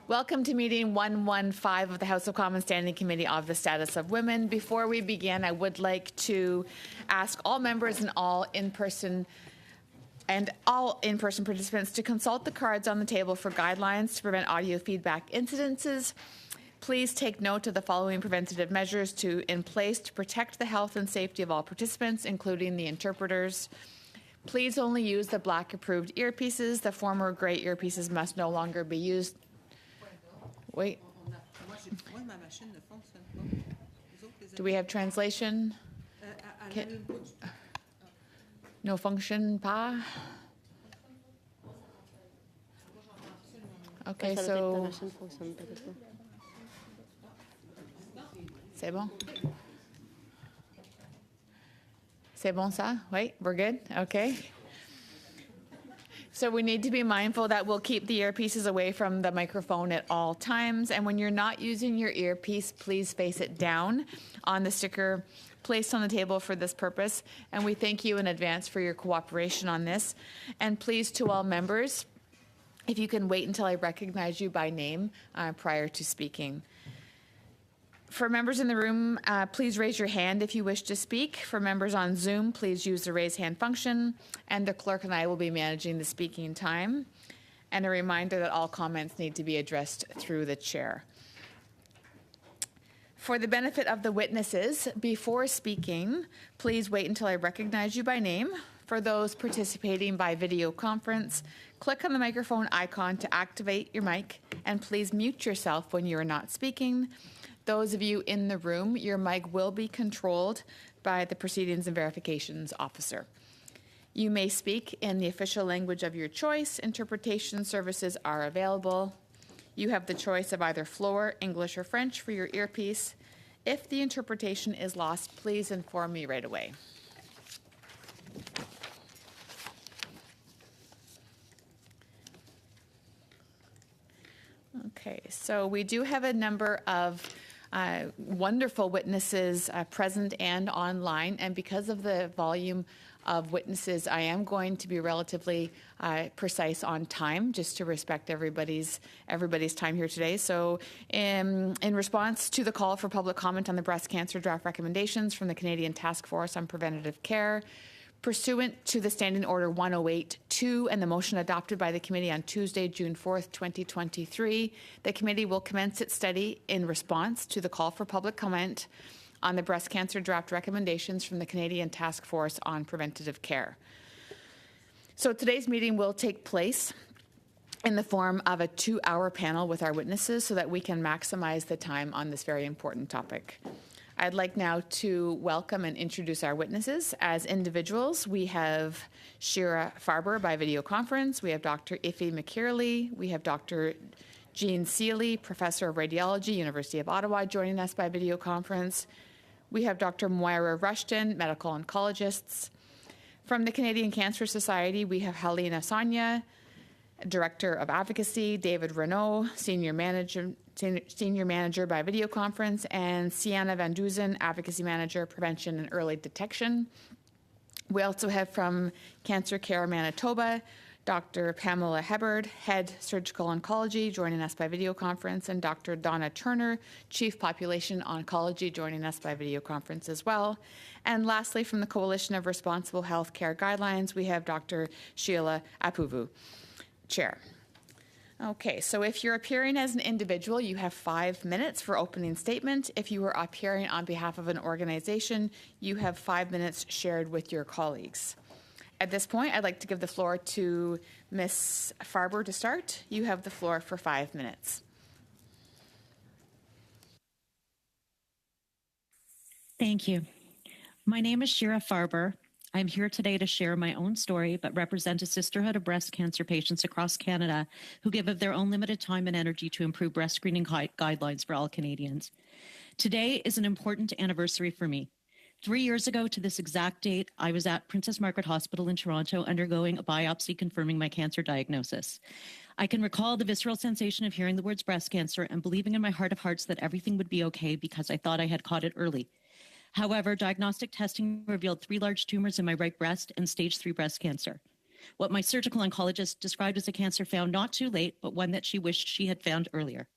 Welcome to meeting 115 of the House of Commons Standing Committee of the Status of Women. Before we begin, I would like to ask all members and all in-person participants to consult the cards on the table for guidelines to prevent audio feedback incidences. Please take note of the following preventative measures in place to protect the health and safety of all participants, including the interpreters. Please only use the black approved earpieces. The former gray earpieces must no longer be used. Wait. Do we have translation? No function, pas? Okay, so... C'est bon? C'est bon ça? Wait, we're good? Okay. So we need to be mindful that we'll keep the earpieces away from the microphone at all times. And when you're not using your earpiece, please face it down on the sticker placed on the table for this purpose. And we thank you in advance for your cooperation on this. And please, to all members, if you can wait until I recognize you by name prior to speaking. For members in the room, please raise your hand if you wish to speak. For members on Zoom, please use the raise hand function, and the clerk and I will be managing the speaking time. And a reminder that all comments need to be addressed through the chair. For the benefit of the witnesses, before speaking, please wait until I recognize you by name. For those participating by video conference, click on the microphone icon to activate your mic, and please mute yourself when you are not speaking. Those of you in the room, your mic will be controlled by the Proceedings and Verifications Officer. You may speak in the official language of your choice. Interpretation services are available. You have the choice of either Floor, English, or French for your earpiece. If the interpretation is lost, please inform me right away. Okay, so we do have a number of wonderful witnesses present and online, and because of the volume of witnesses, I am going to be relatively precise on time, just to respect everybody's time here today. So in response to the call for public comment on the breast cancer draft recommendations from the Canadian Task Force on Preventative Care, pursuant to the Standing Order 108-2 and the motion adopted by the committee on Tuesday, June 4th, 2023, the committee will commence its study in response to the call for public comment on the breast cancer draft recommendations from the Canadian Task Force on Preventative Care. So today's meeting will take place in the form of a 2-hour panel with our witnesses so that we can maximize the time on this very important topic. I'd like now to welcome and introduce our witnesses. As individuals, we have Shira Farber by video conference. We have Dr. Ife McKirley. We have Dr. Jean Seeley, Professor of Radiology, University of Ottawa, joining us by video conference. We have Dr. Moira Rushton, medical oncologists. From the Canadian Cancer Society, we have Helena Sonia, Director of Advocacy, David Renault, Senior Manager by video conference, and Sienna Van Duzen, Advocacy Manager, Prevention and Early Detection. We also have from Cancer Care Manitoba, Dr. Pamela Hebard, Head Surgical Oncology, joining us by video conference, and Dr. Donna Turner, Chief Population Oncology, joining us by video conference as well. And lastly, from the Coalition of Responsible Healthcare Guidelines, we have Dr. Sheila Apuvu, Chair. Okay, so if you're appearing as an individual, you have 5 minutes for opening statement. If you are appearing on behalf of an organization, you have 5 minutes shared with your colleagues. At this point, I'd like to give the floor to Ms. Farber to start. You have the floor for 5 minutes. Thank you. My name is Shira Farber. I'm here today to share my own story, but represent a sisterhood of breast cancer patients across Canada who give of their own limited time and energy to improve breast screening guidelines for all Canadians. Today is an important anniversary for me. 3 years ago to this exact date, I was at Princess Margaret Hospital in Toronto undergoing a biopsy confirming my cancer diagnosis. I can recall the visceral sensation of hearing the words breast cancer and believing in my heart of hearts that everything would be okay because I thought I had caught it early. However, diagnostic testing revealed 3 large tumors in my right breast and stage 3 breast cancer. what my surgical oncologist described as a cancer found not too late, but one that she wished she had found earlier.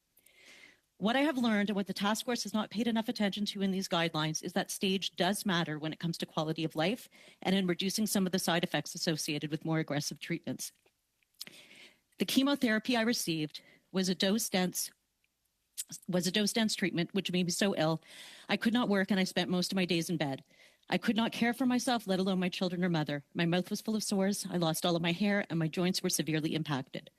What I have learned and what the task force has not paid enough attention to in these guidelines is that stage does matter when it comes to quality of life and in reducing some of the side effects associated with more aggressive treatments. The chemotherapy I received was a dose-dense treatment, which made me so ill. I could not work and I spent most of my days in bed. I could not care for myself, let alone my children or mother. My mouth was full of sores, I lost all of my hair, and my joints were severely impacted.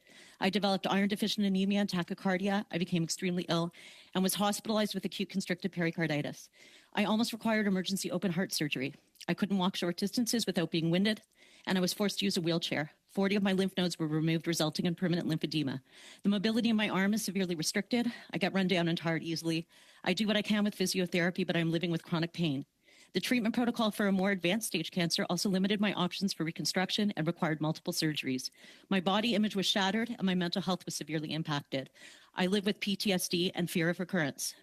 I developed iron-deficient anemia and tachycardia. I became extremely ill and was hospitalized with acute constrictive pericarditis. I almost required emergency open heart surgery. I couldn't walk short distances without being winded, and I was forced to use a wheelchair. 40 of my lymph nodes were removed, resulting in permanent lymphedema. The mobility in my arm is severely restricted. I get run down and tired easily. I do what I can with physiotherapy, but I'm living with chronic pain. The treatment protocol for a more advanced stage cancer also limited my options for reconstruction and required multiple surgeries. My body image was shattered and my mental health was severely impacted. I live with PTSD and fear of recurrence.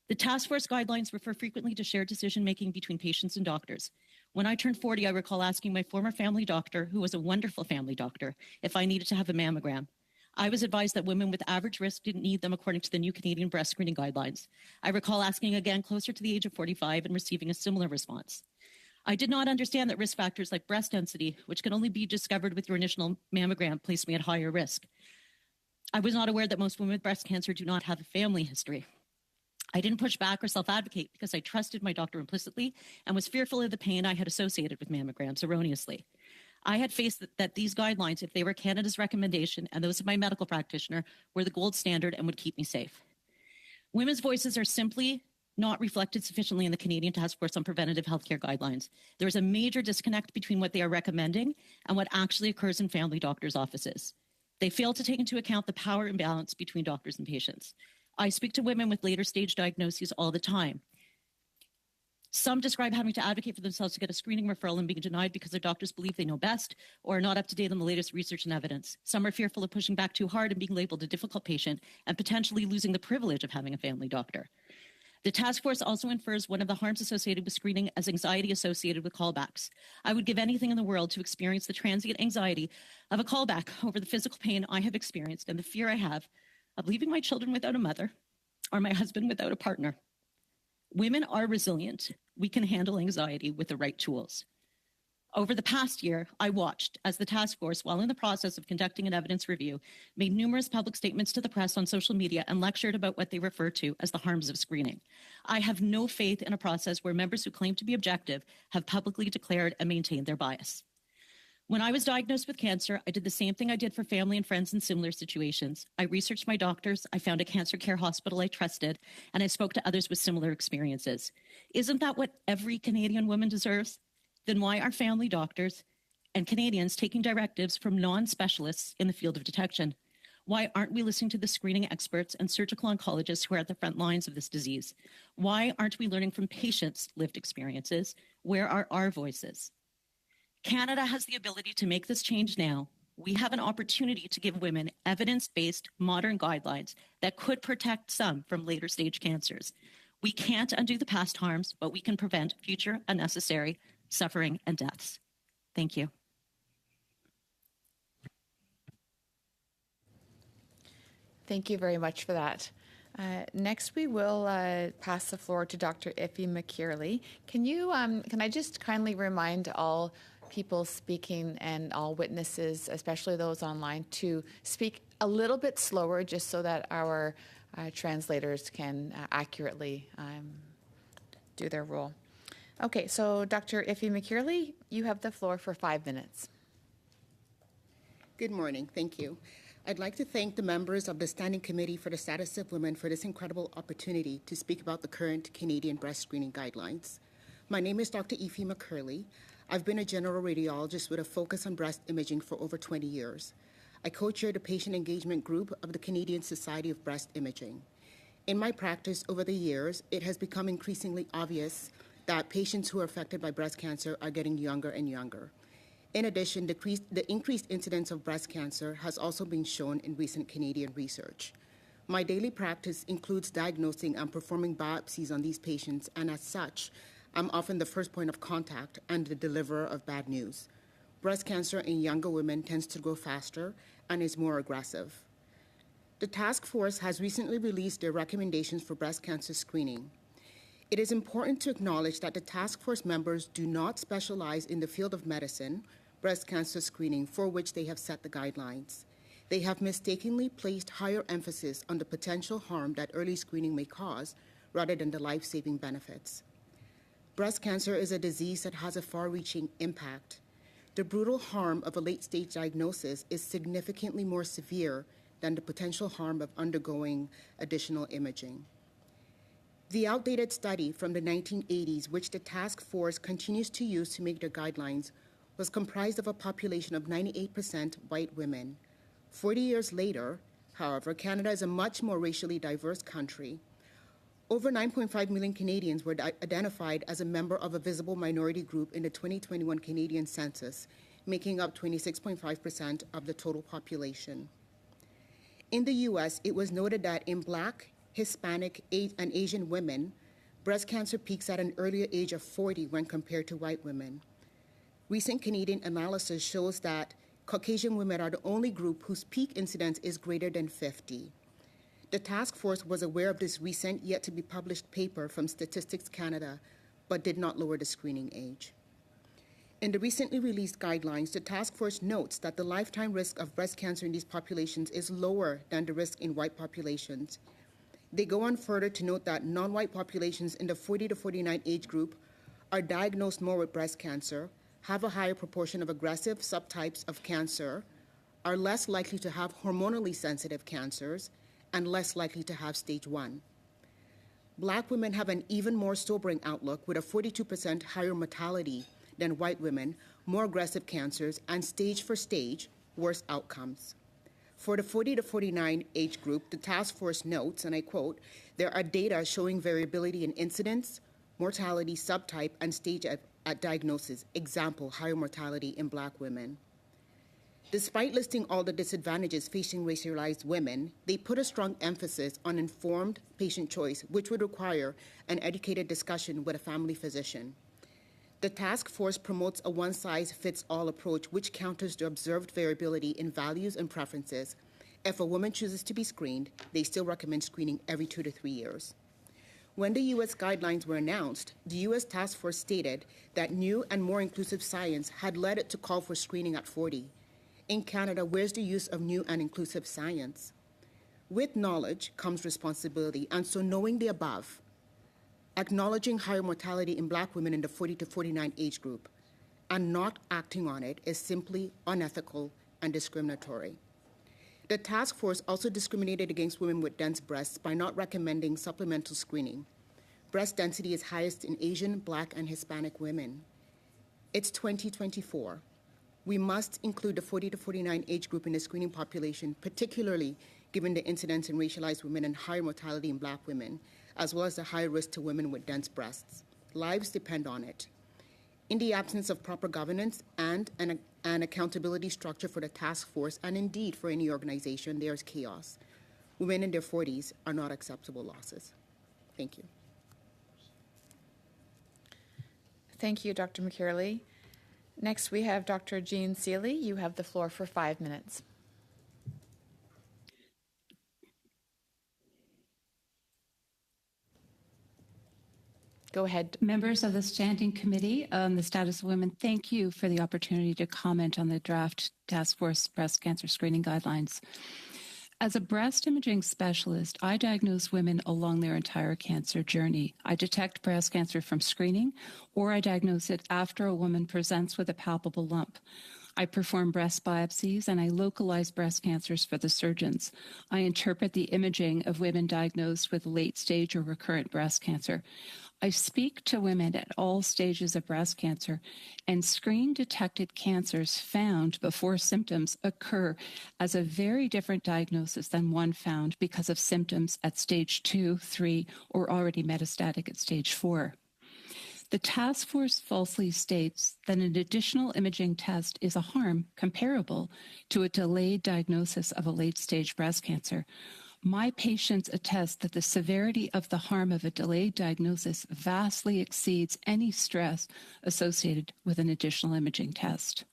The task force guidelines refer frequently to shared decision-making between patients and doctors. When I turned 40, I recall asking my former family doctor, who was a wonderful family doctor, if I needed to have a mammogram. I was advised that women with average risk didn't need them according to the new Canadian breast screening guidelines. I recall asking again closer to the age of 45 and receiving a similar response. I did not understand that risk factors like breast density, which can only be discovered with your initial mammogram, placed me at higher risk. I was not aware that most women with breast cancer do not have a family history. I didn't push back or self-advocate because I trusted my doctor implicitly and was fearful of the pain I had associated with mammograms erroneously. I had faced that these guidelines, if they were Canada's recommendation and those of my medical practitioner, were the gold standard and would keep me safe. Women's voices are simply not reflected sufficiently in the Canadian Task Force on Preventative Healthcare Guidelines. There is a major disconnect between what they are recommending and what actually occurs in family doctors' offices. They fail to take into account the power imbalance between doctors and patients. I speak to women with later stage diagnoses all the time. Some describe having to advocate for themselves to get a screening referral and being denied because their doctors believe they know best or are not up to date on the latest research and evidence. Some are fearful of pushing back too hard and being labeled a difficult patient and potentially losing the privilege of having a family doctor. The task force also infers one of the harms associated with screening as anxiety associated with callbacks. I would give anything in the world to experience the transient anxiety of a callback over the physical pain I have experienced and the fear I have of leaving my children without a mother or my husband without a partner. Women are resilient. We can handle anxiety with the right tools. Over the past year, I watched as the task force, while in the process of conducting an evidence review, made numerous public statements to the press on social media and lectured about what they refer to as the harms of screening. I have no faith in a process where members who claim to be objective have publicly declared and maintained their bias. When I was diagnosed with cancer, I did the same thing I did for family and friends in similar situations. I researched my doctors, I found a cancer care hospital I trusted, and I spoke to others with similar experiences. Isn't that what every Canadian woman deserves? Then why are family doctors and Canadians taking directives from non-specialists in the field of detection? Why aren't we listening to the screening experts and surgical oncologists who are at the front lines of this disease? Why aren't we learning from patients' lived experiences? Where are our voices? Canada has the ability to make this change now. We have an opportunity to give women evidence-based modern guidelines that could protect some from later stage cancers. We can't undo the past harms, but we can prevent future unnecessary suffering and deaths. Thank you. Thank you very much for that. Next, we will pass the floor to Dr. Iffy McKearley. Can I just kindly remind all people speaking and all witnesses, especially those online, to speak a little bit slower just so that our translators can accurately do their role. Okay, so Dr. Iffy McKearley, you have the floor for 5 minutes. Good morning, thank you. I'd like to thank the members of the Standing Committee for the Status of Women for this incredible opportunity to speak about the current Canadian breast screening guidelines. My name is Dr. Iffy McKearley. I've been a general radiologist with a focus on breast imaging for over 20 years. I co-chair the patient engagement group of the Canadian Society of Breast Imaging. In my practice over the years, it has become increasingly obvious that patients who are affected by breast cancer are getting younger and younger. In addition, the increased incidence of breast cancer has also been shown in recent Canadian research. My daily practice includes diagnosing and performing biopsies on these patients, and as such, I'm often the first point of contact and the deliverer of bad news. breast cancer in younger women tends to grow faster and is more aggressive. The task force has recently released their recommendations for breast cancer screening. It is important to acknowledge that the task force members do not specialize in the field of medicine, breast cancer screening, for which they have set the guidelines. They have mistakenly placed higher emphasis on the potential harm that early screening may cause rather than the life-saving benefits. Breast cancer is a disease that has a far-reaching impact. The brutal harm of a late-stage diagnosis is significantly more severe than the potential harm of undergoing additional imaging. The outdated study from the 1980s, which the task force continues to use to make their guidelines, was comprised of a population of 98% white women. 40 years later, however, Canada is a much more racially diverse country. Over 9.5 million Canadians were identified as a member of a visible minority group in the 2021 Canadian census, making up 26.5% of the total population. In the U.S., it was noted that in Black, Hispanic, and Asian women, breast cancer peaks at an earlier age of 40 when compared to white women. Recent Canadian analysis shows that Caucasian women are the only group whose peak incidence is greater than 50. The task force was aware of this recent, yet to be published paper from Statistics Canada, but did not lower the screening age. In the recently released guidelines, the task force notes that the lifetime risk of breast cancer in these populations is lower than the risk in white populations. They go on further to note that non-white populations in the 40 to 49 age group are diagnosed more with breast cancer, have a higher proportion of aggressive subtypes of cancer, are less likely to have hormonally sensitive cancers, and less likely to have stage 1. Black women have an even more sobering outlook with a 42% higher mortality than white women, more aggressive cancers, and stage for stage, worse outcomes. For the 40 to 49 age group, the task force notes, and I quote, "There are data showing variability in incidence, mortality, subtype, and stage at diagnosis, example, higher mortality in Black women." Despite listing all the disadvantages facing racialized women, they put a strong emphasis on informed patient choice, which would require an educated discussion with a family physician. The task force promotes a one-size-fits-all approach, which counters the observed variability in values and preferences. If a woman chooses to be screened, they still recommend screening every 2 to 3 years. When the U.S. guidelines were announced, the U.S. task force stated that new and more inclusive science had led it to call for screening at 40. In Canada, where's the use of new and inclusive science? With knowledge comes responsibility, and so knowing the above, acknowledging higher mortality in Black women in the 40 to 49 age group, and not acting on it is simply unethical and discriminatory. The task force also discriminated against women with dense breasts by not recommending supplemental screening. Breast density is highest in Asian, Black, and Hispanic women. It's 2024. We must include the 40 to 49 age group in the screening population, particularly given the incidence in racialized women and higher mortality in Black women, as well as the high risk to women with dense breasts. Lives depend on it. In the absence of proper governance and an accountability structure for the task force, and indeed for any organization, there's chaos. Women in their 40s are not acceptable losses. Thank you. Thank you, Dr. McKirley. Next, we have Dr. Jean Seeley. You have the floor for 5 minutes. Go ahead. Members of the Standing Committee on the Status of Women, thank you for the opportunity to comment on the draft Task Force Breast Cancer Screening Guidelines. As a breast imaging specialist, I diagnose women along their entire cancer journey. I detect breast cancer from screening, or I diagnose it after a woman presents with a palpable lump. I perform breast biopsies, and I localize breast cancers for the surgeons. I interpret the imaging of women diagnosed with late-stage or recurrent breast cancer. I speak to women at all stages of breast cancer, and screen-detected cancers found before symptoms occur as a very different diagnosis than one found because of symptoms at stage 2, 3, or already metastatic at stage 4. The task force falsely states that an additional imaging test is a harm comparable to a delayed diagnosis of a late-stage breast cancer. My patients attest that the severity of the harm of a delayed diagnosis vastly exceeds any stress associated with an additional imaging test.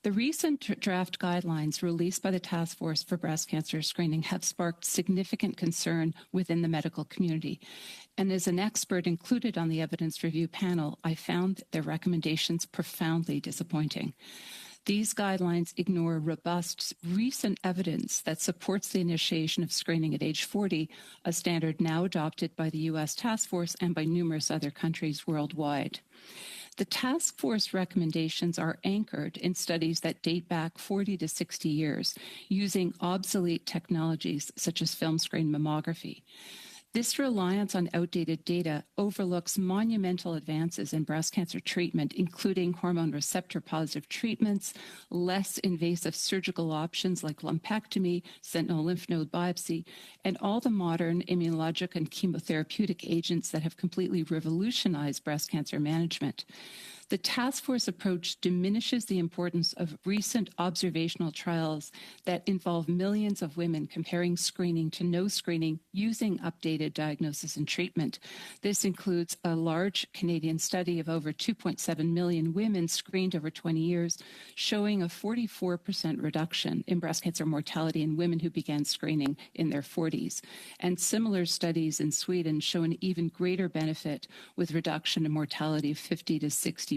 The recent draft guidelines released by the Task Force for Breast Cancer Screening have sparked significant concern within the medical community. And as an expert included on the evidence review panel, I found their recommendations profoundly disappointing. These guidelines ignore robust recent evidence that supports the initiation of screening at age 40, a standard now adopted by the U.S. Task Force and by numerous other countries worldwide. The task force recommendations are anchored in studies that date back 40 to 60 years using obsolete technologies such as film screen mammography. This reliance on outdated data overlooks monumental advances in breast cancer treatment, including hormone receptor positive treatments, less invasive surgical options like lumpectomy, sentinel lymph node biopsy, and all the modern immunologic and chemotherapeutic agents that have completely revolutionized breast cancer management. The task force approach diminishes the importance of recent observational trials that involve millions of women comparing screening to no screening using updated diagnosis and treatment. This includes a large Canadian study of over 2.7 million women screened over 20 years, showing a 44% reduction in breast cancer mortality in women who began screening in their 40s. And similar studies in Sweden show an even greater benefit with reduction in mortality of 50 to 60%.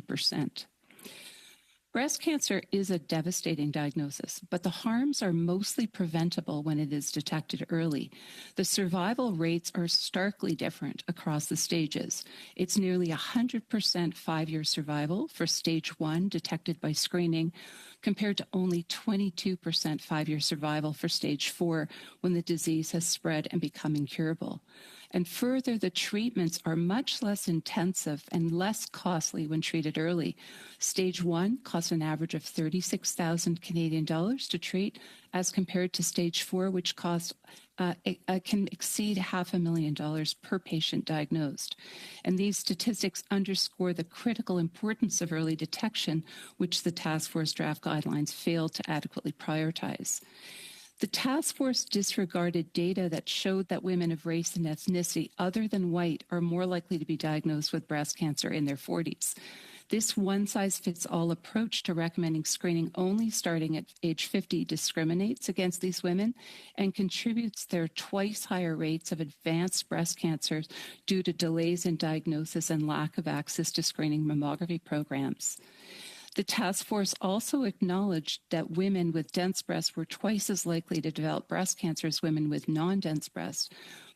Breast cancer is a devastating diagnosis, but the harms are mostly preventable when it is detected early. The survival rates are starkly different across the stages. It's nearly 100% 5-year survival for stage 1 detected by screening, compared to only 22% 5-year survival for stage 4 when the disease has spread and become incurable. And further, the treatments are much less intensive and less costly when treated early. Stage 1 costs an average of 36,000 Canadian dollars to treat, as compared to stage 4, which costs can exceed $500,000 per patient diagnosed. And these statistics underscore the critical importance of early detection, which the task force draft guidelines failed to adequately prioritize. The task force disregarded data that showed that women of race and ethnicity other than white are more likely to be diagnosed with breast cancer in their 40s. This one-size-fits-all approach to recommending screening only starting at age 50 discriminates against these women and contributes to their twice higher rates of advanced breast cancers due to delays in diagnosis and lack of access to screening mammography programs. The task force also acknowledged that women with dense breasts were twice as likely to develop breast cancer as women with non-dense breasts,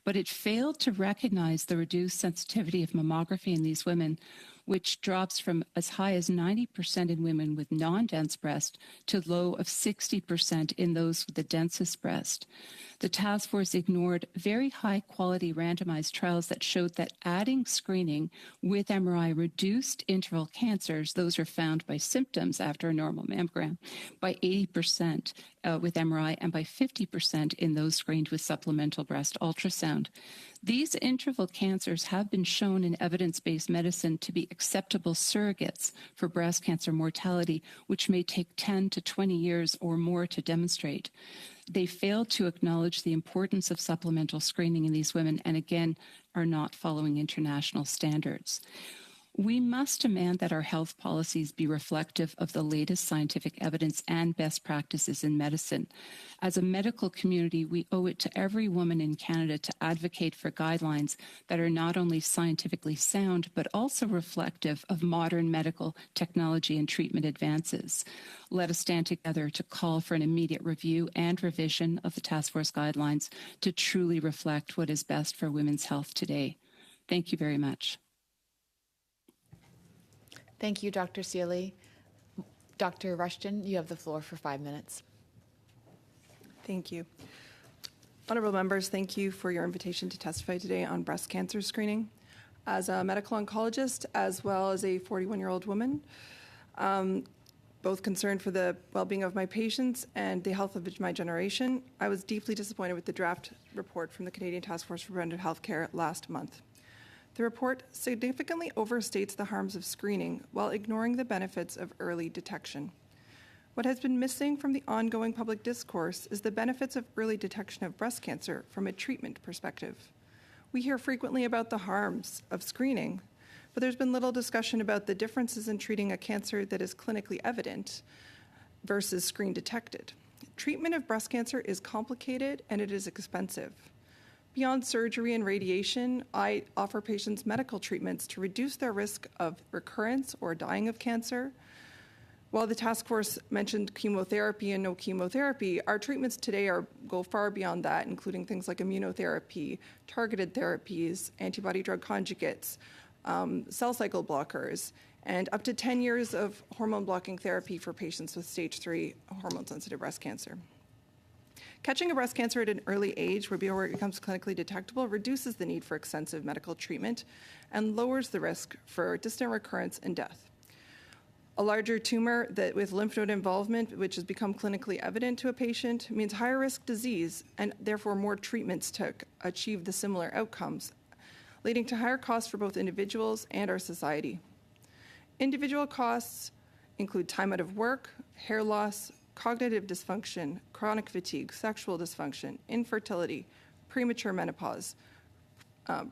but it failed to recognize the reduced sensitivity of mammography in these women, which drops from as high as 90% in women with non-dense breast to low of 60% in those with the densest breast. The task force ignored very high-quality randomized trials that showed that adding screening with MRI reduced interval cancers, those are found by symptoms after a normal mammogram, by 80% with MRI and by 50% in those screened with supplemental breast ultrasound. These interval cancers have been shown in evidence-based medicine to be acceptable surrogates for breast cancer mortality, which may take 10 to 20 years or more to demonstrate. They failed to acknowledge the importance of supplemental screening in these women and, again, are not following international standards. We must demand that our health policies be reflective of the latest scientific evidence and best practices in medicine. As a medical community, we owe it to every woman in Canada to advocate for guidelines that are not only scientifically sound, but also reflective of modern medical technology and treatment advances. Let us stand together to call for an immediate review and revision of the task force guidelines to truly reflect what is best for women's health today. Thank you very much. Thank you, Dr. Seeley. Dr. Rushton, you have the floor for 5 minutes. Thank you. Honorable members, thank you for your invitation to testify today on breast cancer screening. As a medical oncologist, as well as a 41-year-old woman, both concerned for the well-being of my patients and the health of my generation, I was deeply disappointed with the draft report from the Canadian Task Force for Preventive Health Care last month. The report significantly overstates the harms of screening while ignoring the benefits of early detection. What has been missing from the ongoing public discourse is the benefits of early detection of breast cancer from a treatment perspective. We hear frequently about the harms of screening, but there's been little discussion about the differences in treating a cancer that is clinically evident versus screen detected. Treatment of breast cancer is complicated and it is expensive. Beyond surgery and radiation, I offer patients medical treatments to reduce their risk of recurrence or dying of cancer. While the task force mentioned chemotherapy and no chemotherapy, our treatments today go far beyond that, including things like immunotherapy, targeted therapies, antibody-drug conjugates, cell cycle blockers, and up to 10 years of hormone-blocking therapy for patients with stage 3 hormone-sensitive breast cancer. Catching a breast cancer at an early age where it becomes clinically detectable reduces the need for extensive medical treatment and lowers the risk for distant recurrence and death. A larger tumor with lymph node involvement, which has become clinically evident to a patient, means higher risk disease and therefore more treatments to achieve the similar outcomes, leading to higher costs for both individuals and our society. Individual costs include time out of work, hair loss, cognitive dysfunction, chronic fatigue, sexual dysfunction, infertility, premature menopause,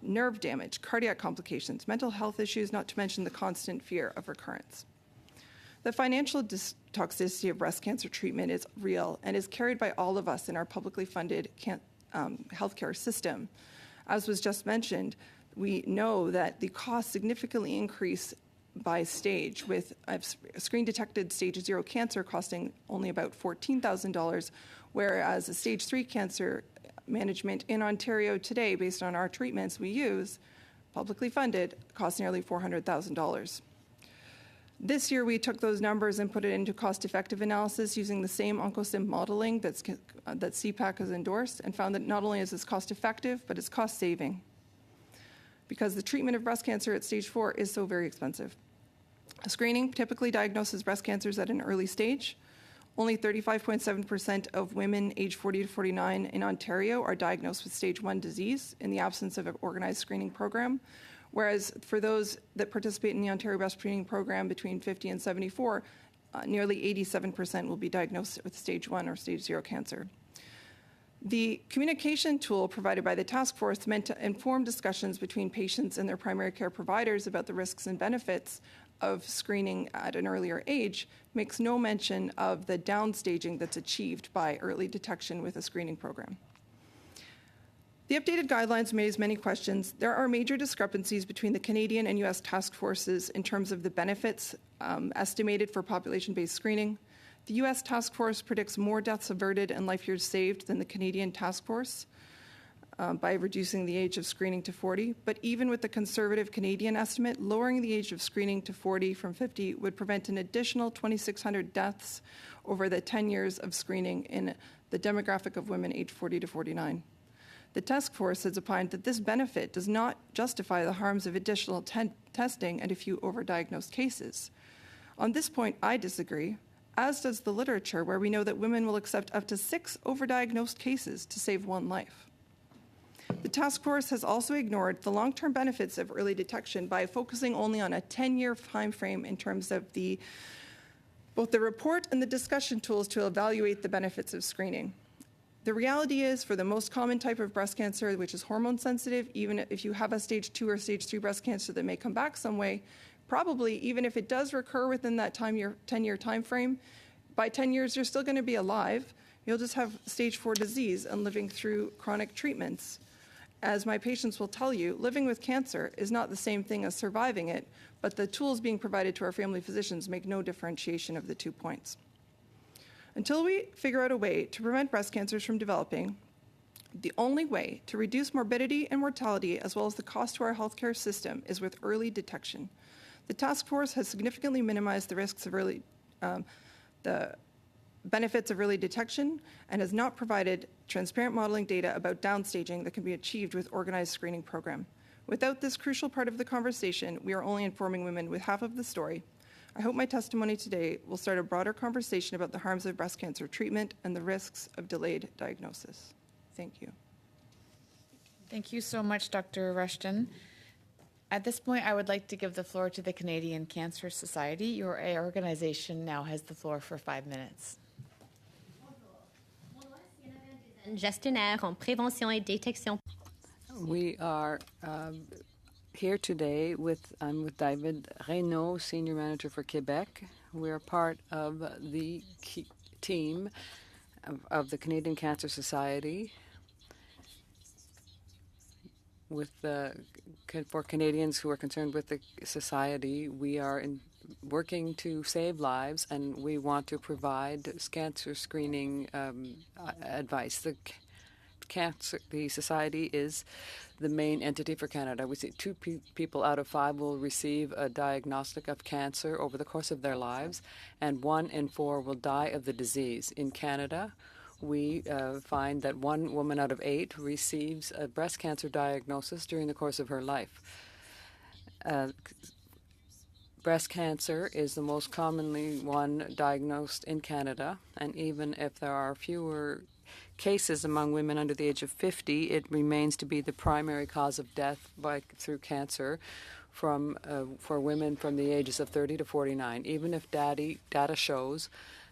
nerve damage, cardiac complications, mental health issues, not to mention the constant fear of recurrence. The financial toxicity of breast cancer treatment is real and is carried by all of us in our publicly funded healthcare system. As was just mentioned, we know that the costs significantly increase by stage, with a screen-detected stage 0 cancer costing only about $14,000, whereas a stage 3 cancer management in Ontario today, based on our treatments we use, publicly funded, costs nearly $400,000. This year, we took those numbers and put it into cost-effective analysis using the same OncoSim modeling that CPAC has endorsed, and found that not only is this cost-effective, but it's cost-saving, because the treatment of breast cancer at stage 4 is so very expensive. Screening typically diagnoses breast cancers at an early stage. Only 35.7% of women aged 40 to 49 in Ontario are diagnosed with stage 1 disease in the absence of an organized screening program, whereas for those that participate in the Ontario Breast Screening Program between 50 and 74, nearly 87% will be diagnosed with stage 1 or stage 0 cancer. The communication tool provided by the task force meant to inform discussions between patients and their primary care providers about the risks and benefits of screening at an earlier age makes no mention of the downstaging that's achieved by early detection with a screening program. The updated guidelines raise many questions. There are major discrepancies between the Canadian and U.S. task forces in terms of the benefits estimated for population-based screening. The U.S. task force predicts more deaths averted and life years saved than the Canadian task force by reducing the age of screening to 40. But even with the conservative Canadian estimate, lowering the age of screening to 40 from 50 would prevent an additional 2,600 deaths over the 10 years of screening in the demographic of women aged 40 to 49. The task force has opined that this benefit does not justify the harms of additional testing and a few overdiagnosed cases. On this point, I disagree, as does the literature, where we know that women will accept up to 6 overdiagnosed cases to save 1 life. The task force has also ignored the long-term benefits of early detection by focusing only on a 10-year time frame in terms of both the report and the discussion tools to evaluate the benefits of screening. The reality is, for the most common type of breast cancer, which is hormone sensitive, even if you have a stage 2 or stage 3 breast cancer that may come back some way, probably even if it does recur within that 10-year time frame, by 10 years you're still going to be alive. You'll just have stage 4 disease and living through chronic treatments. As my patients will tell you, living with cancer is not the same thing as surviving it, but the tools being provided to our family physicians make no differentiation of the 2 points. Until we figure out a way to prevent breast cancers from developing, the only way to reduce morbidity and mortality, as well as the cost to our healthcare system, is with early detection. The task force has significantly minimized the risks of the benefits of early detection and has not provided transparent modeling data about downstaging that can be achieved with organized screening program. Without this crucial part of the conversation, we are only informing women with half of the story. I hope my testimony today will start a broader conversation about the harms of breast cancer treatment and the risks of delayed diagnosis. Thank you. Thank you so much, Dr. Rushton. At this point, I would like to give the floor to the Canadian Cancer Society. Your organization now has the floor for 5 minutes. Gestionnaire en prévention et détection. We are here today I'm with David Reynaud, Senior Manager for Quebec. We're part of the team of the Canadian Cancer Society for Canadians who are concerned with the society. We are working to save lives, and we want to provide cancer screening advice. The society is the main entity for Canada. We see people out of 5 will receive a diagnostic of cancer over the course of their lives, and 1 in 4 will die of the disease. In Canada, we find that 1 woman out of 8 receives a breast cancer diagnosis during the course of her life. Breast cancer is the most commonly one diagnosed in Canada, and even if there are fewer cases among women under the age of 50, it remains to be the primary cause of death through cancer for women from the ages of 30 to 49. Even if data shows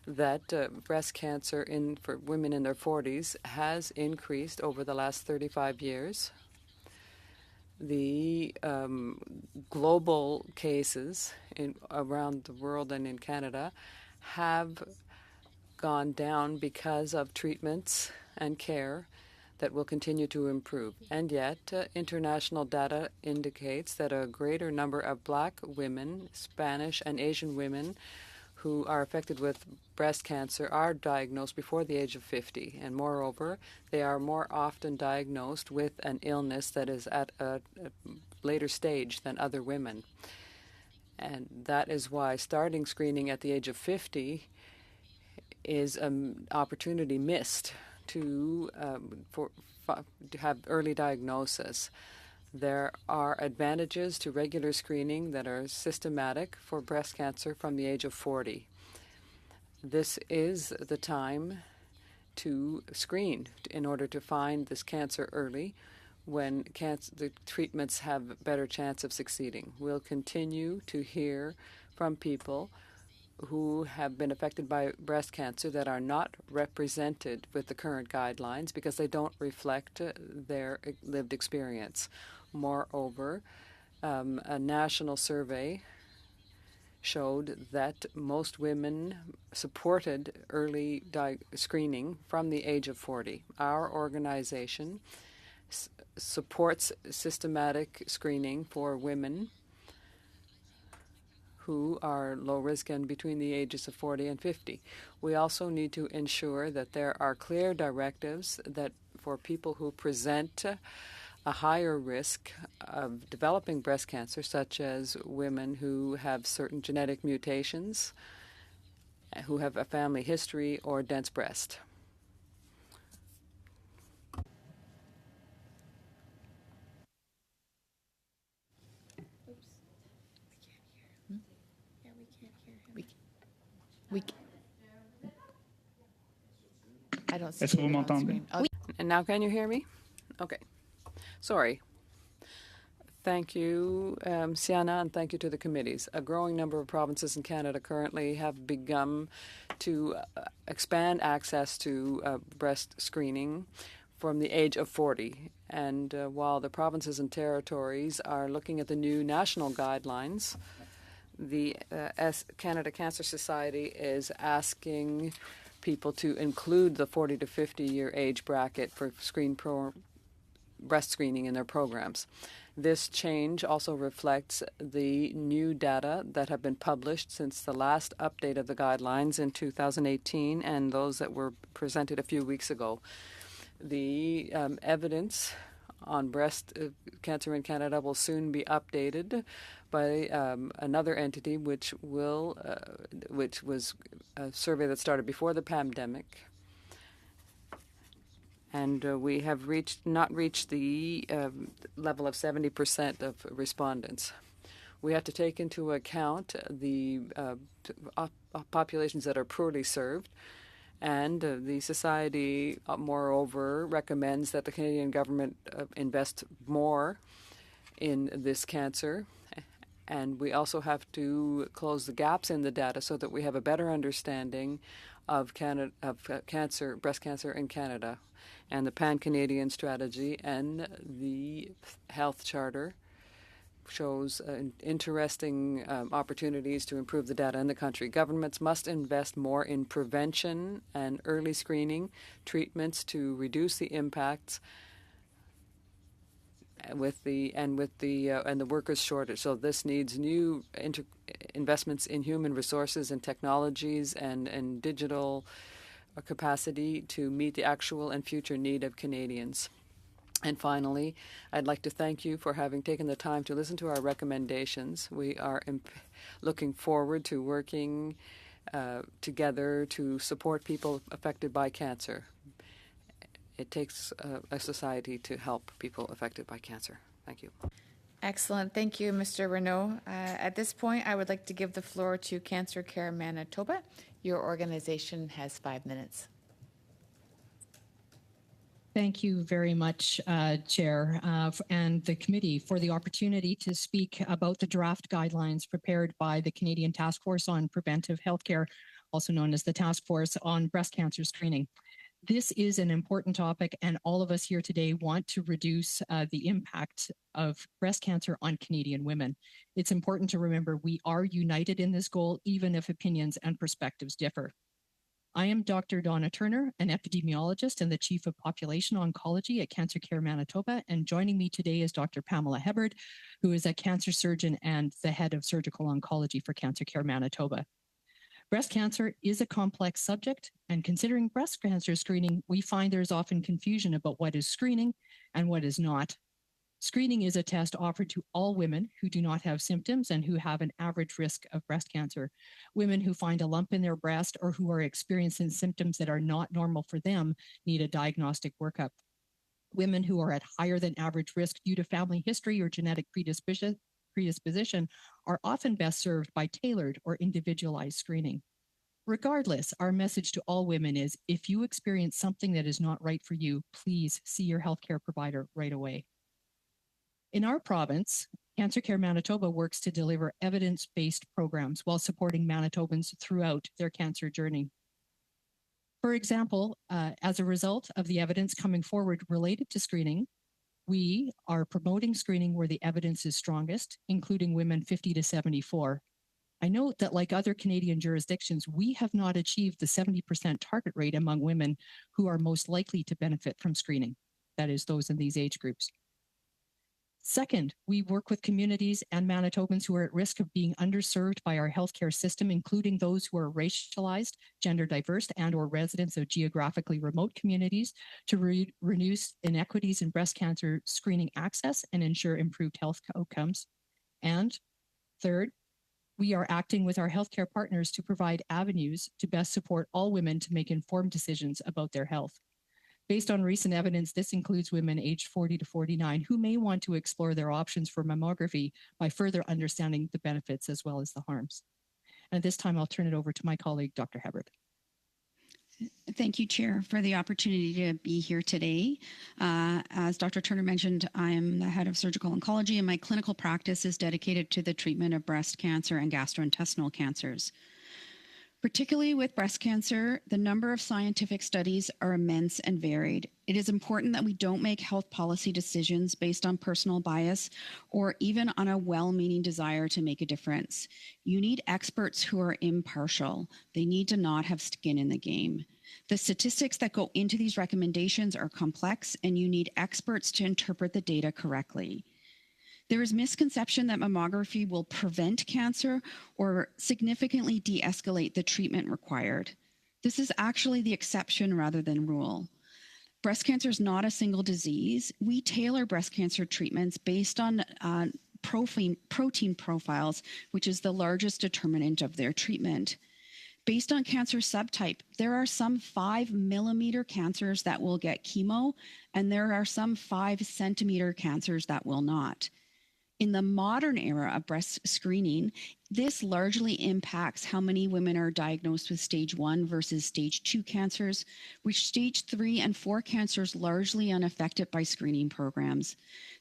that breast cancer for women in their 40s has increased over the last 35 years. The global cases around the world and in Canada have gone down because of treatments and care that will continue to improve. And yet, international data indicates that a greater number of Black women, Spanish and Asian women who are affected with breast cancer are diagnosed before the age of 50. And moreover, they are more often diagnosed with an illness that is at a later stage than other women. And that is why starting screening at the age of 50 is an opportunity missed to have early diagnosis. There are advantages to regular screening that are systematic for breast cancer from the age of 40. This is the time to screen in order to find this cancer early when the treatments have a better chance of succeeding. We'll continue to hear from people who have been affected by breast cancer that are not represented with the current guidelines because they don't reflect their lived experience. Moreover, a national survey showed that most women supported early screening from the age of 40. Our organization supports systematic screening for women who are low risk and between the ages of 40 and 50. We also need to ensure that there are clear directives that for people who present a higher risk of developing breast cancer, such as women who have certain genetic mutations, who have a family history, or dense breast. I don't see Est-ce que vous it on m'entendez? screen. Oh, And now can you hear me? Okay. Sorry. Thank you, Sienna, and thank you to the committees. A growing number of provinces in Canada currently have begun to expand access to breast screening from the age of 40. And while the provinces and territories are looking at the new national guidelines, the Canada Cancer Society is asking people to include the 40 to 50-year age bracket for breast screening in their programs. This change also reflects the new data that have been published since the last update of the guidelines in 2018 and those that were presented a few weeks ago. The evidence on breast cancer in Canada will soon be updated by another entity, which was a survey that started before the pandemic. And we have not reached the level of 70% of respondents. We have to take into account the populations that are poorly served. And the Society, moreover, recommends that the Canadian government invest more in this cancer. And we also have to close the gaps in the data so that we have a better understanding of breast cancer in Canada. And the Pan-Canadian strategy and the health charter shows interesting opportunities to improve the data in the country. Governments must invest more in prevention and early screening treatments to reduce the impacts with the workers' shortage. So this needs new investments in human resources and technologies and digital capacity to meet the actual and future need of Canadians. And finally, I'd like to thank you for having taken the time to listen to our recommendations. We are looking forward to working together to support people affected by cancer. It takes a society to help people affected by cancer. Thank you. Excellent. Thank you, Mr. Renaud. At this point, I would like to give the floor to Cancer Care Manitoba. Your organization has 5 minutes. Thank you very much, Chair, and the committee for the opportunity to speak about the draft guidelines prepared by the Canadian Task Force on Preventive Healthcare, also known as the Task Force on Breast Cancer Screening. This is an important topic, and all of us here today want to reduce the impact of breast cancer on Canadian women. It's important to remember we are united in this goal, even if opinions and perspectives differ. I am Dr. Donna Turner, an epidemiologist and the Chief of Population Oncology at Cancer Care Manitoba, and joining me today is Dr. Pamela Hebard, who is a cancer surgeon and the head of surgical oncology for Cancer Care Manitoba. Breast cancer is a complex subject, and considering breast cancer screening, we find there's often confusion about what is screening and what is not. Screening is a test offered to all women who do not have symptoms and who have an average risk of breast cancer. Women who find a lump in their breast or who are experiencing symptoms that are not normal for them need a diagnostic workup. Women who are at higher than average risk due to family history or genetic predisposition are often best served by tailored or individualized screening. Regardless, our message to all women is if you experience something that is not right for you, please see your healthcare provider right away. In our province, Cancer Care Manitoba works to deliver evidence-based programs while supporting Manitobans throughout their cancer journey. For example, as a result of the evidence coming forward related to screening, we are promoting screening where the evidence is strongest, including women 50 to 74. I note that like other Canadian jurisdictions, we have not achieved the 70% target rate among women who are most likely to benefit from screening, that is, those in these age groups. Second, we work with communities and Manitobans who are at risk of being underserved by our healthcare system, including those who are racialized, gender diverse, and or residents of geographically remote communities to reduce inequities in breast cancer screening access and ensure improved health outcomes. And third, we are acting with our healthcare partners to provide avenues to best support all women to make informed decisions about their health. Based on recent evidence, this includes women aged 40 to 49 who may want to explore their options for mammography by further understanding the benefits as well as the harms. And at this time, I'll turn it over to my colleague, Dr. Hebard. Thank you, Chair, for the opportunity to be here today. As Dr. Turner mentioned, I am the head of surgical oncology, and my clinical practice is dedicated to the treatment of breast cancer and gastrointestinal cancers. Particularly with breast cancer, the number of scientific studies are immense and varied. It is important that we don't make health policy decisions based on personal bias or even on a well-meaning desire to make a difference. You need experts who are impartial. They need to not have skin in the game. The statistics that go into these recommendations are complex, and you need experts to interpret the data correctly. There is misconception that mammography will prevent cancer or significantly de-escalate the treatment required. This is actually the exception rather than rule. Breast cancer is not a single disease. We tailor breast cancer treatments based on protein profiles, which is the largest determinant of their treatment. Based on cancer subtype, there are some 5 millimeter cancers that will get chemo, and there are some 5 centimeter cancers that will not. In the modern era of breast screening, this largely impacts how many women are diagnosed with stage 1 versus stage 2 cancers, with stage 3 and 4 cancers largely unaffected by screening programs.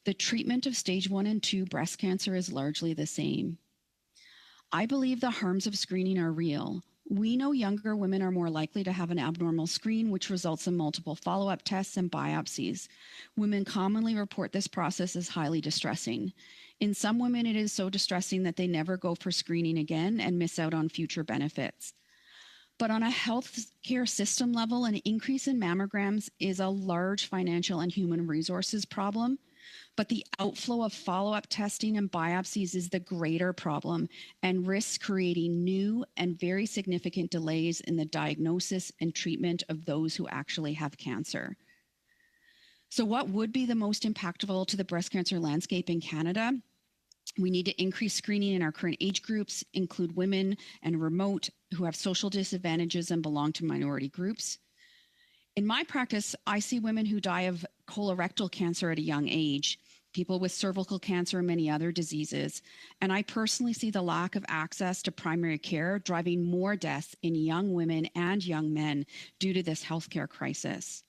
The treatment of stage 1 and 2 breast cancer is largely the same. I believe the harms of screening are real. We know younger women are more likely to have an abnormal screen, which results in multiple follow-up tests and biopsies. Women commonly report this process as highly distressing. In some women, it is so distressing that they never go for screening again and miss out on future benefits. But on a healthcare system level, an increase in mammograms is a large financial and human resources problem. But the outflow of follow-up testing and biopsies is the greater problem and risks creating new and very significant delays in the diagnosis and treatment of those who actually have cancer. So what would be the most impactful to the breast cancer landscape in Canada? We need to increase screening in our current age groups, include women and remote who have social disadvantages and belong to minority groups. In my practice, I see women who die of colorectal cancer at a young age, people with cervical cancer and many other diseases. And I personally see the lack of access to primary care driving more deaths in young women and young men due to this healthcare crisis.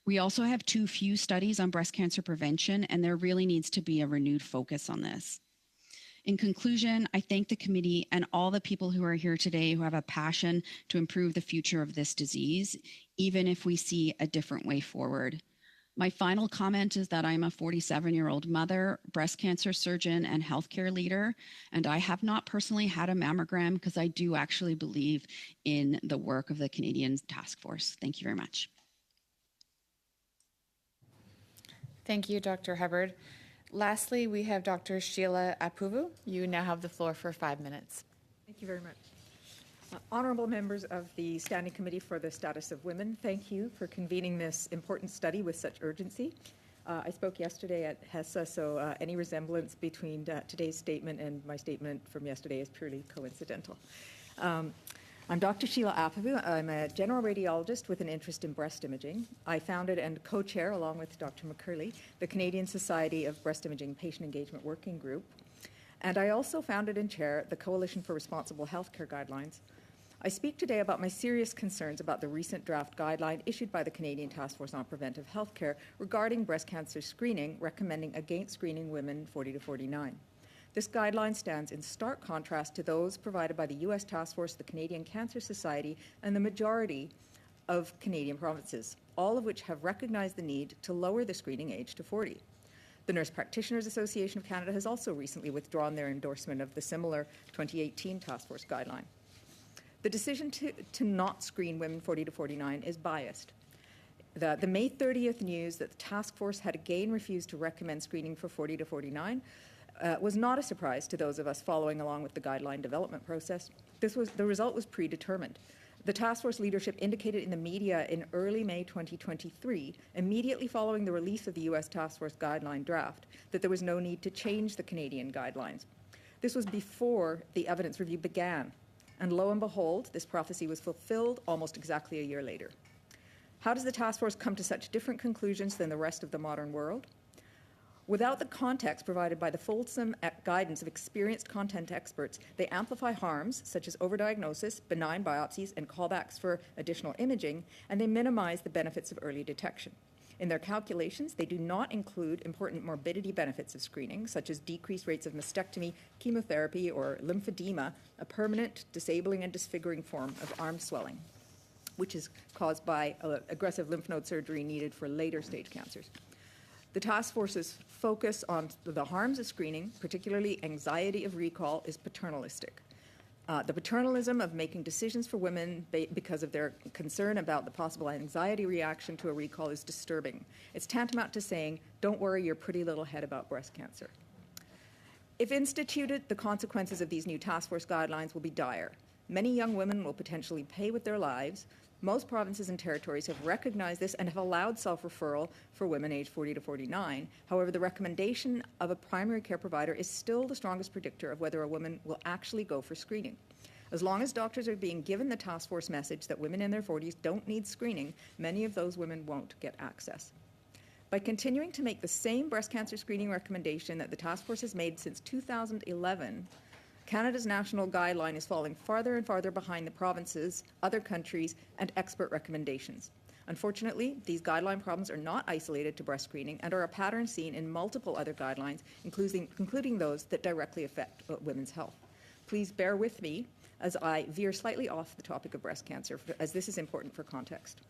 We also have too few studies on breast cancer prevention, and there really needs to be a renewed focus on this. In conclusion, I thank the committee and all the people who are here today who have a passion to improve the future of this disease, even if we see a different way forward. My final comment is that I'm a 47-year-old mother, breast cancer surgeon, and healthcare leader, and I have not personally had a mammogram because I do actually believe in the work of the Canadian Task Force. Thank you very much. Thank you, Dr. Hubbard. Lastly, we have Dr. Sheila Apuvu. You now have the floor for 5 minutes. Thank you very much. Honorable members of the Standing Committee for the Status of Women, thank you for convening this important study with such urgency. I spoke yesterday at HESA, so any resemblance between today's statement and my statement from yesterday is purely coincidental. I'm Dr. Sheila Apuvu. I'm a general radiologist with an interest in breast imaging. I founded and co-chair, along with Dr. McCurley, the Canadian Society of Breast Imaging Patient Engagement Working Group. And I also founded and chair the Coalition for Responsible Healthcare Guidelines. I speak today about my serious concerns about the recent draft guideline issued by the Canadian Task Force on Preventive Healthcare regarding breast cancer screening, recommending against screening women 40 to 49. This guideline stands in stark contrast to those provided by the U.S. Task Force, the Canadian Cancer Society, and the majority of Canadian provinces, all of which have recognized the need to lower the screening age to 40. The Nurse Practitioners Association of Canada has also recently withdrawn their endorsement of the similar 2018 Task Force guideline. The decision to not screen women 40 to 49 is biased. The May 30th news that the task force had again refused to recommend screening for 40 to 49 was not a surprise to those of us following along with the guideline development process. The result was predetermined. The task force leadership indicated in the media in early May 2023, immediately following the release of the U.S. Task Force guideline draft, that there was no need to change the Canadian guidelines. This was before the evidence review began. And lo and behold, this prophecy was fulfilled almost exactly a year later. How does the task force come to such different conclusions than the rest of the modern world? Without the context provided by the fulsome guidance of experienced content experts, they amplify harms such as overdiagnosis, benign biopsies, and callbacks for additional imaging, and they minimize the benefits of early detection. In their calculations, they do not include important morbidity benefits of screening, such as decreased rates of mastectomy, chemotherapy, or lymphedema, a permanent, disabling, and disfiguring form of arm swelling, which is caused by aggressive lymph node surgery needed for later stage cancers. The task force's focus on the harms of screening, particularly anxiety of recall, is paternalistic. The paternalism of making decisions for women because of their concern about the possible anxiety reaction to a recall is disturbing. It's tantamount to saying, don't worry your pretty little head about breast cancer. If instituted, the consequences of these new task force guidelines will be dire. Many young women will potentially pay with their lives. Most provinces and territories have recognized this and have allowed self-referral for women aged 40 to 49. However, the recommendation of a primary care provider is still the strongest predictor of whether a woman will actually go for screening. As long as doctors are being given the task force message that women in their 40s don't need screening, many of those women won't get access. By continuing to make the same breast cancer screening recommendation that the task force has made since 2011, Canada's national guideline is falling farther and farther behind the provinces, other countries, and expert recommendations. Unfortunately, these guideline problems are not isolated to breast screening and are a pattern seen in multiple other guidelines, including those that directly affect women's health. Please bear with me as I veer slightly off the topic of breast cancer, as this is important for context.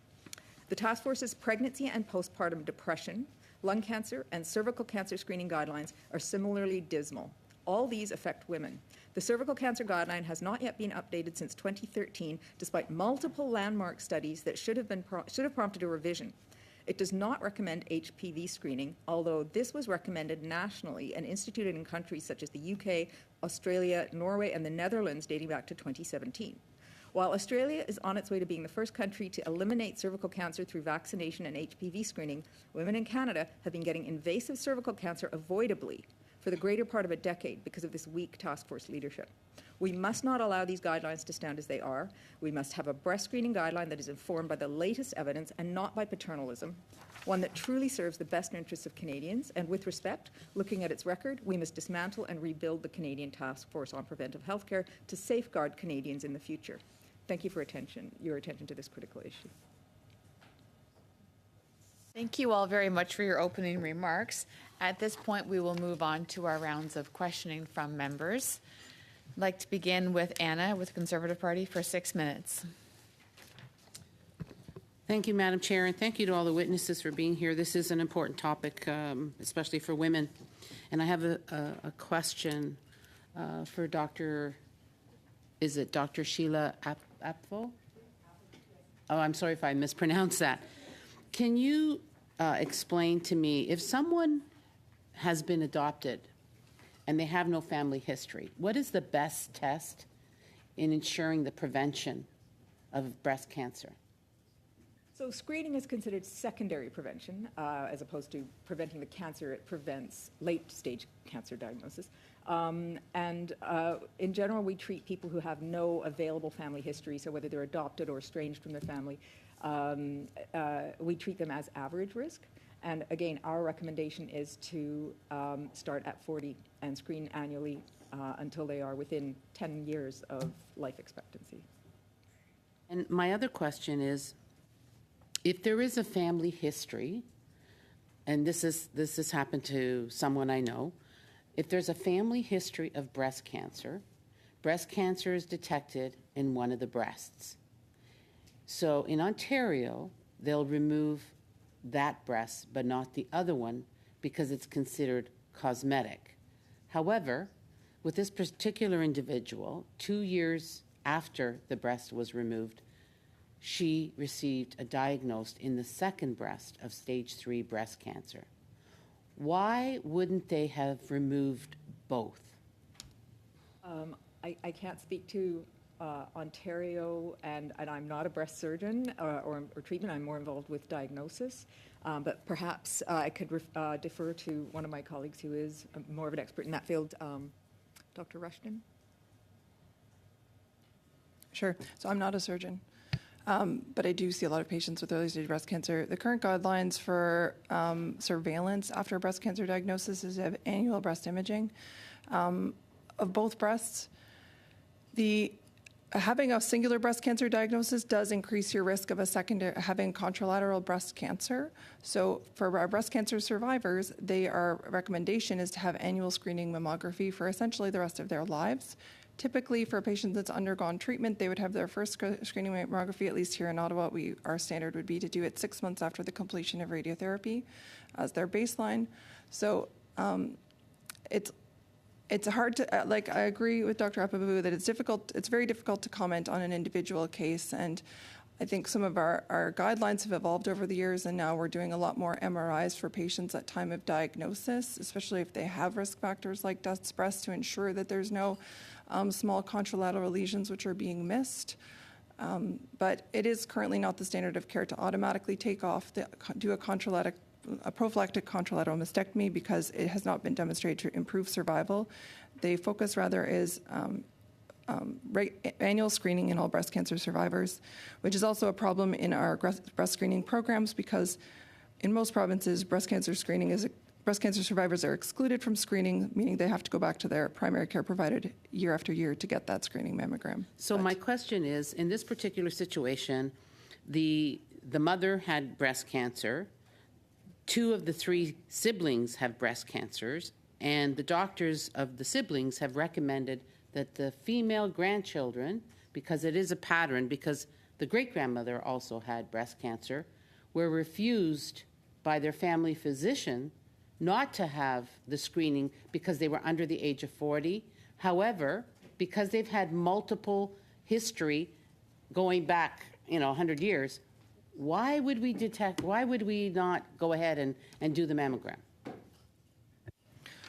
The task force's pregnancy and postpartum depression, lung cancer, and cervical cancer screening guidelines are similarly dismal. All these affect women. The cervical cancer guideline has not yet been updated since 2013, despite multiple landmark studies that should have prompted a revision. It does not recommend HPV screening, although this was recommended nationally and instituted in countries such as the UK, Australia, Norway, and the Netherlands dating back to 2017. While Australia is on its way to being the first country to eliminate cervical cancer through vaccination and HPV screening, women in Canada have been getting invasive cervical cancer avoidably for the greater part of a decade because of this weak task force leadership. We must not allow these guidelines to stand as they are. We must have a breast screening guideline that is informed by the latest evidence and not by paternalism, one that truly serves the best interests of Canadians. And with respect, looking at its record, we must dismantle and rebuild the Canadian Task Force on Preventive Healthcare to safeguard Canadians in the future. Thank you for your attention to this critical issue. Thank you all very much for your opening remarks. At this point, we will move on to our rounds of questioning from members. I'd like to begin with Anna with the Conservative Party for 6 minutes. Thank you, Madam Chair, and thank you to all the witnesses for being here. This is an important topic, especially for women. And I have a question for Dr. Is it Dr. Sheila Apfel? Oh, I'm sorry if I mispronounced that. Can you explain to me, if someone has been adopted and they have no family history, what is the best test in ensuring the prevention of breast cancer? So screening is considered secondary prevention, as opposed to preventing the cancer. It prevents late-stage cancer diagnosis. In general, we treat people who have no available family history, so whether they're adopted or estranged from their family, we treat them as average risk. And again, our recommendation is to start at 40 and screen annually until they are within 10 years of life expectancy. And my other question is, if there is a family history, and this has happened to someone I know, if there's a family history of breast cancer is detected in one of the breasts. So in Ontario, they'll remove that breast, but not the other one, because it's considered cosmetic. However, with this particular individual, 2 years after the breast was removed, she received a diagnosis in the second breast of stage 3 breast cancer. Why wouldn't they have removed both? I can't speak to Ontario, and I'm not a breast surgeon or treatment. I'm more involved with diagnosis. But perhaps I could defer to one of my colleagues who is more of an expert in that field, Dr. Rushton. Sure. So I'm not a surgeon. But I do see a lot of patients with early-stage breast cancer. The current guidelines for surveillance after a breast cancer diagnosis is to have annual breast imaging of both breasts. Having a singular breast cancer diagnosis does increase your risk of having contralateral breast cancer. So for our breast cancer survivors, our recommendation is to have annual screening mammography for essentially the rest of their lives. Typically, for a patient that's undergone treatment, they would have their first screening mammography, at least here in Ottawa. Our standard would be to do it 6 months after the completion of radiotherapy as their baseline. So it's hard to, I agree with Dr. Apabu that it's very difficult to comment on an individual case. And I think some of our guidelines have evolved over the years, and now we're doing a lot more MRIs for patients at time of diagnosis, especially if they have risk factors like Dutch breast, to ensure that there's no small contralateral lesions which are being missed. But it is currently not the standard of care to automatically do a prophylactic contralateral mastectomy because it has not been demonstrated to improve survival. The focus rather is annual screening in all breast cancer survivors, which is also a problem in our breast screening programs because in most provinces, breast cancer survivors are excluded from screening, meaning they have to go back to their primary care provider year after year to get that screening mammogram. So my question is, in this particular situation, the mother had breast cancer, 2 of the 3 siblings have breast cancers, and the doctors of the siblings have recommended that the female grandchildren, because it is a pattern, because the great-grandmother also had breast cancer, were refused by their family physician not to have the screening because they were under the age of 40. However, because they've had multiple history going back, 100 years, why would we not go ahead and do the mammogram?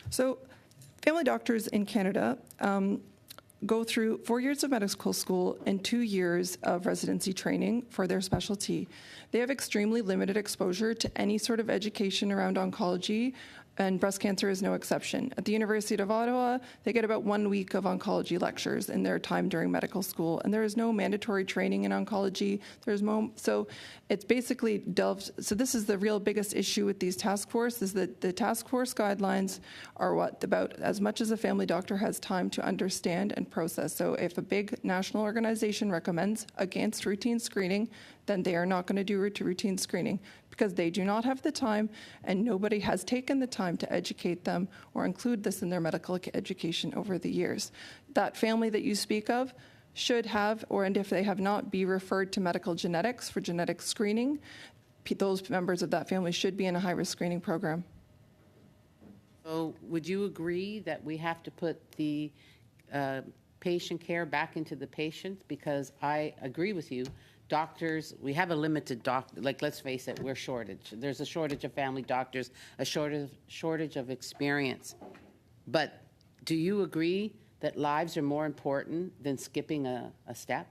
So family doctors in Canada go through 4 years of medical school and 2 years of residency training for their specialty. They have extremely limited exposure to any sort of education around oncology, and breast cancer is no exception. At the University of Ottawa, they get about 1 week of oncology lectures in their time during medical school, and there is no mandatory training in oncology. So it's basically delved. So this is the real biggest issue with these task force, is that the task force guidelines are about as much as a family doctor has time to understand and process. So if a big national organization recommends against routine screening, then they are not going to do routine screening because they do not have the time, and nobody has taken the time to educate them or include this in their medical education over the years. That family that you speak of should have, and if they have not, be referred to medical genetics for genetic screening. Those members of that family should be in a high-risk screening program. So would you agree that we have to put the patient care back into the patient? Because I agree with you. Doctors, we have a limited let's face it, we're shortage. There's a shortage of family doctors, a shortage of experience. But do you agree that lives are more important than skipping a step?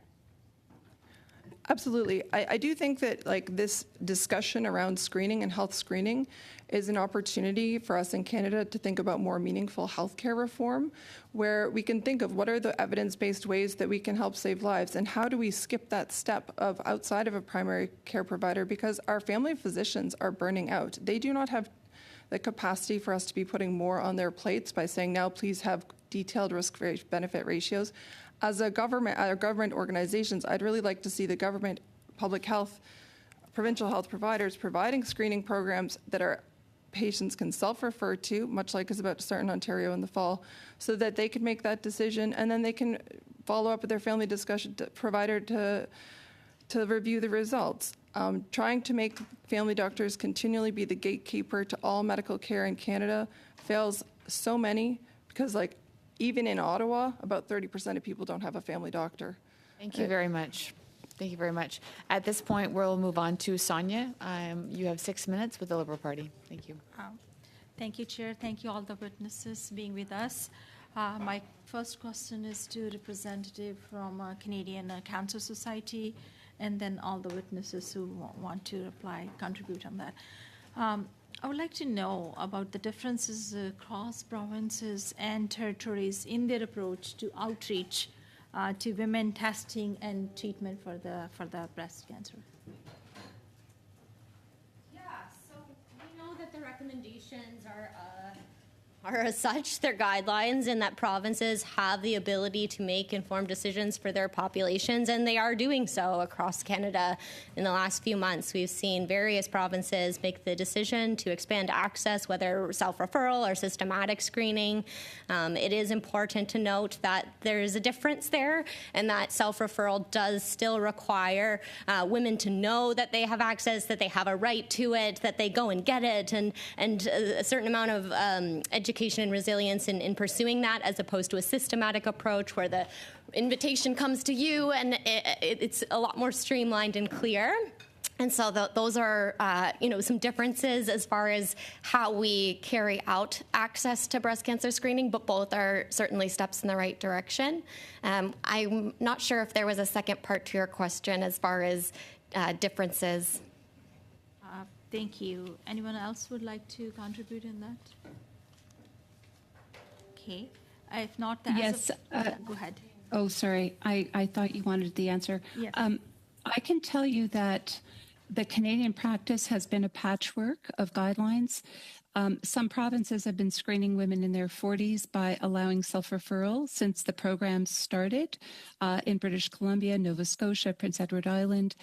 Absolutely. I do think that this discussion around screening and health screening is an opportunity for us in Canada to think about more meaningful healthcare reform, where we can think of what are the evidence-based ways that we can help save lives, and how do we skip that step of outside of a primary care provider, because our family physicians are burning out. They do not have the capacity for us to be putting more on their plates by saying, now please have detailed risk-benefit ratios. As a government organizations, I'd really like to see the government, public health, provincial health providers providing screening programs that our patients can self-refer to, much like is about to start in Ontario in the fall, so that they can make that decision, and then they can follow up with their family discussion provider to review the results. Trying to make family doctors continually be the gatekeeper to all medical care in Canada fails so many, because even in Ottawa, about 30% of people don't have a family doctor. Thank you very much. Thank you very much. At this point, we'll move on to Sonia. You have 6 minutes with the Liberal Party. Thank you. Thank you, Chair. Thank you, all the witnesses being with us. My first question is to representative from Canadian Cancer Society, and then all the witnesses who want to contribute on that. I would like to know about the differences across provinces and territories in their approach to outreach to women testing and treatment for the breast cancer. Yeah, so we know that the recommendations are as such, they're guidelines, and that provinces have the ability to make informed decisions for their populations, and they are doing so across Canada. In the last few months, we've seen various provinces make the decision to expand access, whether self-referral or systematic screening. It is important to note that there is a difference there, and that self-referral does still require women to know that they have access, that they have a right to it, that they go and get it, and a certain amount of education and resilience in pursuing that, as opposed to a systematic approach where the invitation comes to you and it's a lot more streamlined and clear. And so those are, some differences as far as how we carry out access to breast cancer screening, but both are certainly steps in the right direction. I'm not sure if there was a second part to your question as far as differences. Thank you. Anyone else would like to contribute in that? Okay. If not, yes. Go ahead. Oh, sorry. I thought you wanted the answer. Yes. I can tell you that the Canadian practice has been a patchwork of guidelines. Some provinces have been screening women in their 40s by allowing self-referral since the program started in British Columbia, Nova Scotia, Prince Edward Island.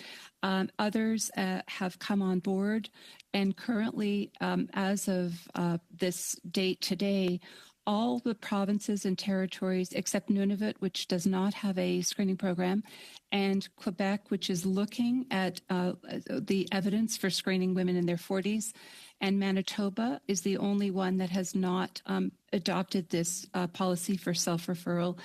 Others have come on board, and currently, as of this date today, all the provinces and territories except Nunavut, which does not have a screening program, and Quebec, which is looking at the evidence for screening women in their 40s, and Manitoba is the only one that has not adopted this policy for self-referral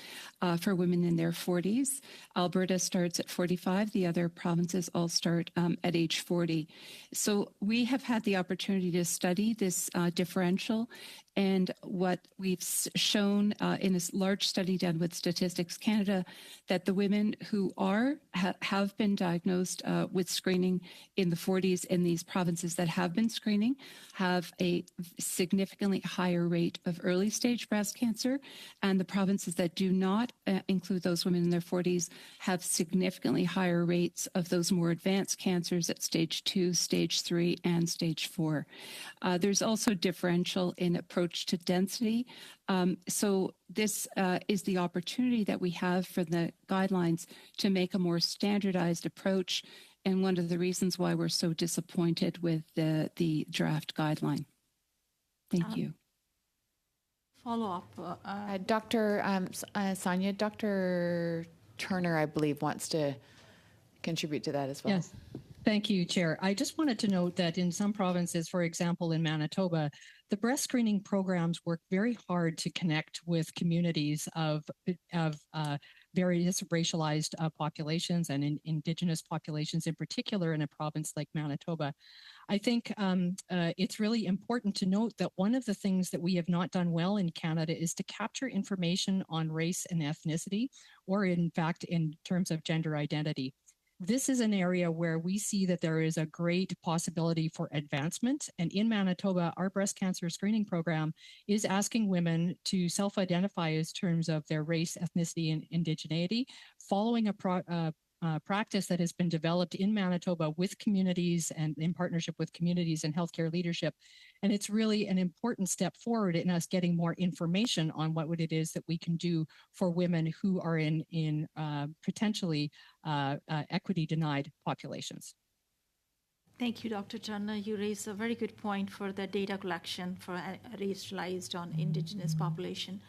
for women in their 40s. Alberta starts at 45. The other provinces all start at age 40. So we have had the opportunity to study this differential, and what we've shown in a large study done with Statistics Canada, that the women who have been diagnosed with screening in the 40s in these provinces that have been screening have a significantly higher rate of early stage breast cancer, and the provinces that do not include those women in their 40s have significantly higher rates of those more advanced cancers at stage 2, stage 3, and stage 4. There's also differential in approach to density. So this is the opportunity that we have for the guidelines to make a more standardized approach, and one of the reasons why we're so disappointed with the draft guideline. Thank you. Follow up. Dr. Sonia, Dr. Turner, I believe, wants to contribute to that as well. Yes. Thank you, Chair. I just wanted to note that in some provinces, for example, in Manitoba, the breast screening programs work very hard to connect with communities of various racialized populations and Indigenous populations in particular in a province like Manitoba. I think it's really important to note that one of the things that we have not done well in Canada is to capture information on race and ethnicity, or in fact, in terms of gender identity. This is an area where we see that there is a great possibility for advancement. And in Manitoba, our breast cancer screening program is asking women to self-identify as terms of their race, ethnicity, and indigeneity, following a practice that has been developed in Manitoba with communities and in partnership with communities and healthcare leadership. And it's really an important step forward in us getting more information on what it is that we can do for women who are in potentially equity denied populations. Thank you, Dr. Turner. You raised a very good point for the data collection for racialized on Indigenous population.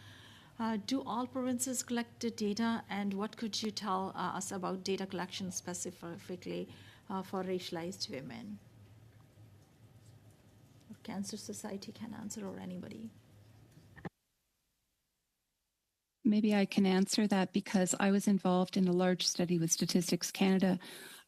Do all provinces collect the data, and what could you tell us about data collection specifically for racialized women? Cancer Society can answer, or anybody. Maybe I can answer that because I was involved in a large study with Statistics Canada.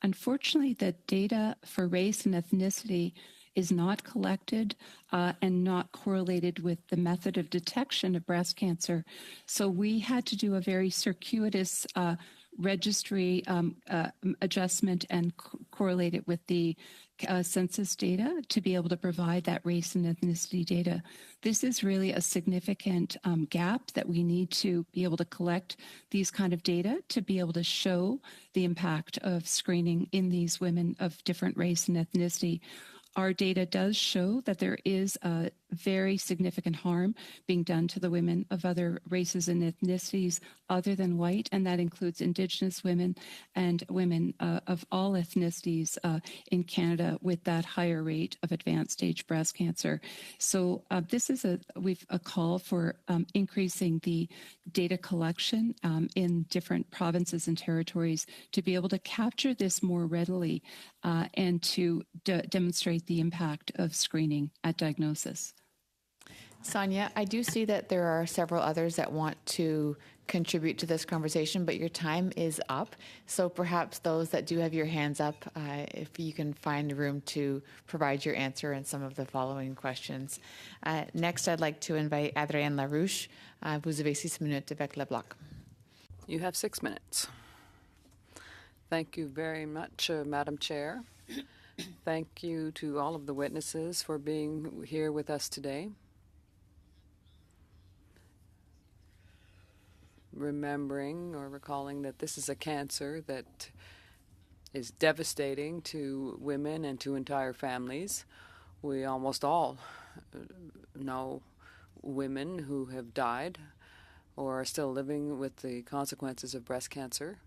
Unfortunately, the data for race and ethnicity is not collected and not correlated with the method of detection of breast cancer. So we had to do a very circuitous registry adjustment and correlate it with the census data to be able to provide that race and ethnicity data. This is really a significant gap that we need to be able to collect these kind of data to be able to show the impact of screening in these women of different race and ethnicity. Our data does show that there is a very significant harm being done to the women of other races and ethnicities other than white, and that includes Indigenous women and women of all ethnicities in Canada with that higher rate of advanced stage breast cancer. So this is a call for increasing the data collection in different provinces and territories to be able to capture this more readily and to demonstrate the impact of screening at diagnosis. Sonia, I do see that there are several others that want to contribute to this conversation, but your time is up. So perhaps those that do have your hands up, if you can find room to provide your answer in some of the following questions. Next, I'd like to invite Adrienne Larouche. Vous avez 6 minutes avec le bloc. You have 6 minutes. Thank you very much, Madam Chair. Thank you to all of the witnesses for being here with us today. Remembering or recalling that this is a cancer that is devastating to women and to entire families. We almost all know women who have died or are still living with the consequences of breast cancer,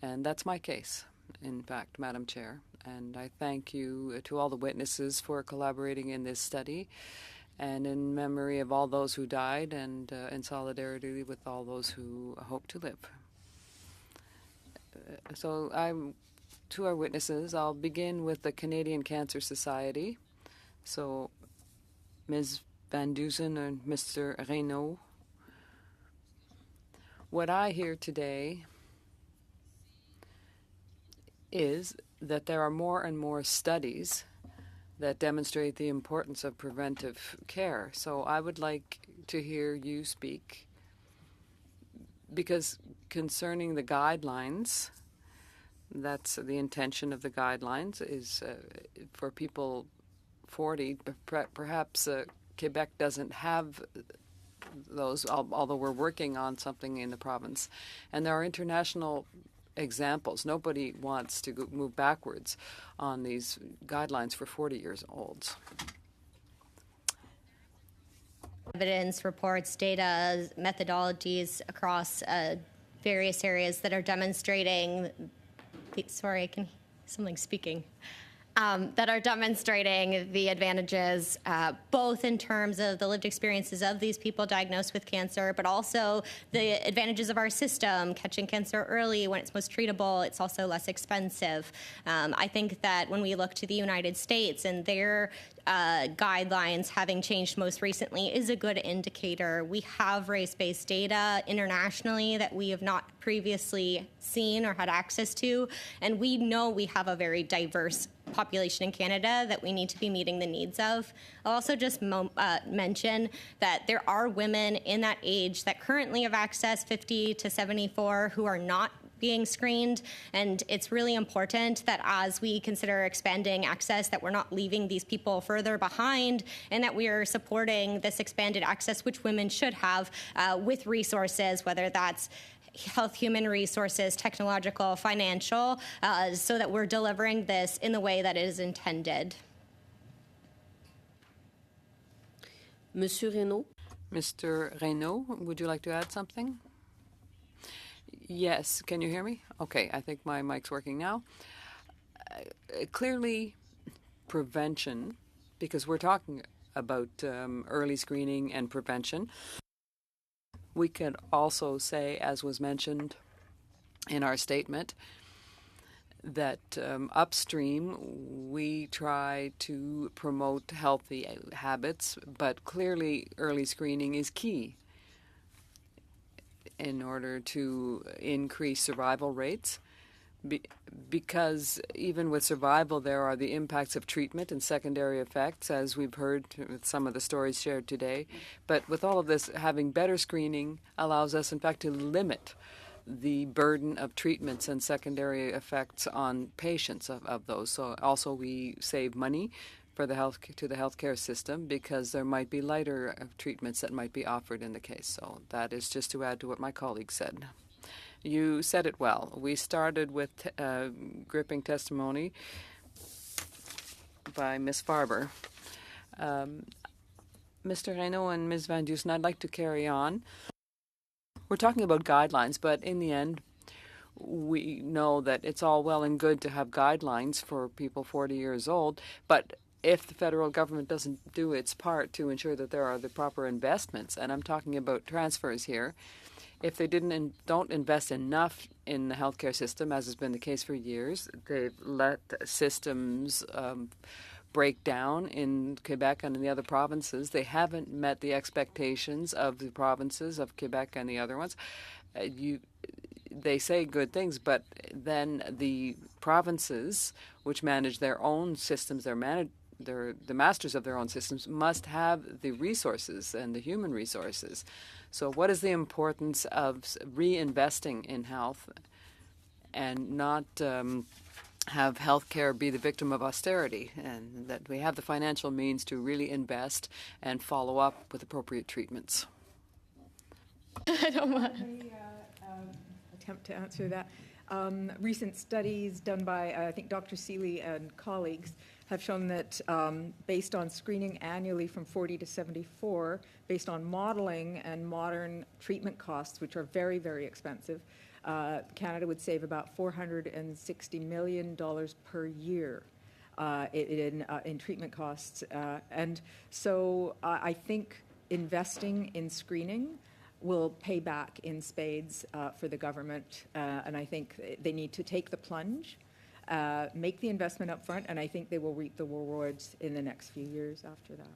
and that's my case, in fact, Madam Chair. And I thank you to all the witnesses for collaborating in this study and in memory of all those who died, and in solidarity with all those who hope to live. To our witnesses, I'll begin with the Canadian Cancer Society. So, Ms. Van Dusen and Mr. Reynaud. What I hear today is that there are more and more studies that demonstrate the importance of preventive care. So I would like to hear you speak, because concerning the guidelines, that's the intention of the guidelines, is for people 40, perhaps Quebec doesn't have those, although we're working on something in the province. And there are international examples. Nobody wants to move backwards on these guidelines for 40 years olds. Evidence, reports, data, methodologies across various areas that are demonstrating, that are demonstrating the advantages, both in terms of the lived experiences of these people diagnosed with cancer, but also the advantages of our system, catching cancer early when it's most treatable. It's also less expensive. I think that when we look to the United States and their guidelines having changed most recently is a good indicator. We have race-based data internationally that we have not previously seen or had access to, and we know we have a very diverse population in Canada that we need to be meeting the needs of. I'll also just mention that there are women in that age that currently have access, 50 to 74, who are not being screened, and it's really important that as we consider expanding access, that we're not leaving these people further behind, and that we are supporting this expanded access, which women should have, with resources, whether that's health, human resources, technological, financial, so that we're delivering this in the way that it is intended. Monsieur Reynaud. Mr. Reynaud, would you like to add something? Yes, can you hear me? Okay, I think my mic's working now. Clearly, prevention, because we're talking about early screening and prevention. We could also say, as was mentioned in our statement, that upstream we try to promote healthy habits, but clearly early screening is key in order to increase survival rates, because even with survival there are the impacts of treatment and secondary effects, as we've heard with some of the stories shared today. But with all of this, having better screening allows us in fact to limit the burden of treatments and secondary effects on patients of those. So also we save money for the healthcare system, because there might be lighter treatments that might be offered in the case. So that is just to add to what my colleague said. You said it well. We started with gripping testimony by Ms. Farber. Mr. Reynaud and Ms. Van Dusen, I'd like to carry on. We're talking about guidelines, but in the end, we know that it's all well and good to have guidelines for people 40 years old, but if the federal government doesn't do its part to ensure that there are the proper investments, and I'm talking about transfers here, if they don't invest enough in the healthcare system, as has been the case for years, they've let systems break down in Quebec and in the other provinces. They haven't met the expectations of the provinces of Quebec and the other ones. They say good things, but then the provinces, which manage their own systems, they're the masters of their own systems, must have the resources and the human resources. So what is the importance of reinvesting in health and not have healthcare be the victim of austerity, and that we have the financial means to really invest and follow up with appropriate treatments? I don't want attempt to answer that. Recent studies done by, I think, Dr. Seeley and colleagues have shown that based on screening annually from 40 to 74, based on modeling and modern treatment costs, which are very, very expensive, Canada would save about $460 million per year. in treatment costs. And so I think investing in screening will pay back in spades for the government. And I think they need to take the plunge, make the investment up front, and I think they will reap the rewards in the next few years after that.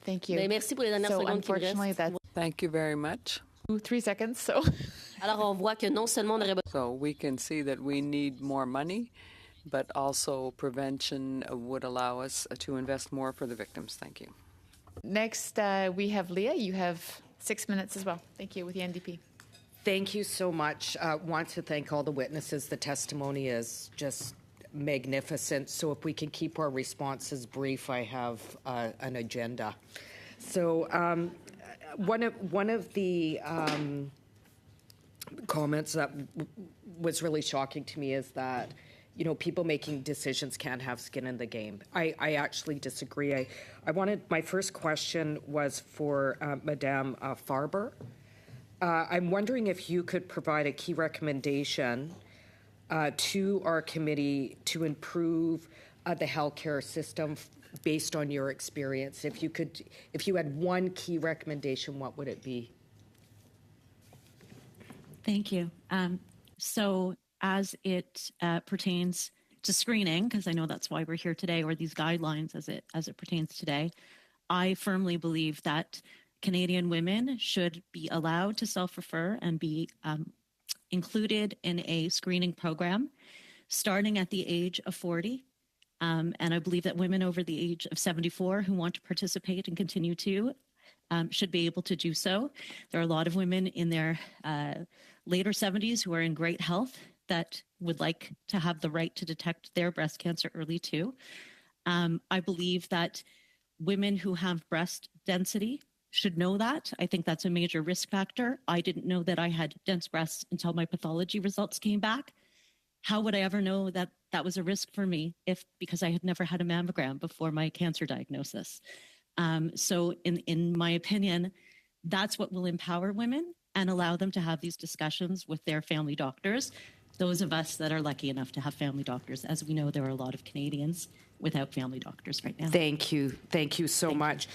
Thank you. Ben, merci pour les dernières So secondes qui me unfortunately, restent. that's Thank you very much. 3 seconds. So Alors, on voit que non seulement on aurait So we can see that we need more money, but also prevention would allow us to invest more for the victims. Thank you. next, we have Leah. You have 6 minutes as well. Thank you, with the NDP. Thank you so much. Want to thank all the witnesses. The testimony is just magnificent. So if we can keep our responses brief, I have an agenda. So one of the comments that was really shocking to me is that, you know, people making decisions can't have skin in the game. I actually disagree. My first question was for Madame Farber. I'm wondering if you could provide a key recommendation to our committee to improve the healthcare system based on your experience. If you had one key recommendation, what would it be? Thank you. So as it pertains to screening, because I know that's why we're here today, or these guidelines as it pertains today, I firmly believe that Canadian women should be allowed to self-refer and be included in a screening program starting at the age of 40. And I believe that women over the age of 74 who want to participate and continue to should be able to do so. There are a lot of women in their later 70s who are in great health that would like to have the right to detect their breast cancer early too. I believe that women who have breast density should know that. I think that's a major risk factor. I didn't know that I had dense breasts until my pathology results came back. How would I ever know that that was a risk for me because I had never had a mammogram before my cancer diagnosis? So in my opinion, that's what will empower women and allow them to have these discussions with their family doctors. Those of us that are lucky enough to have family doctors, as we know, there are a lot of Canadians without family doctors right now. Thank you. Thank you so much.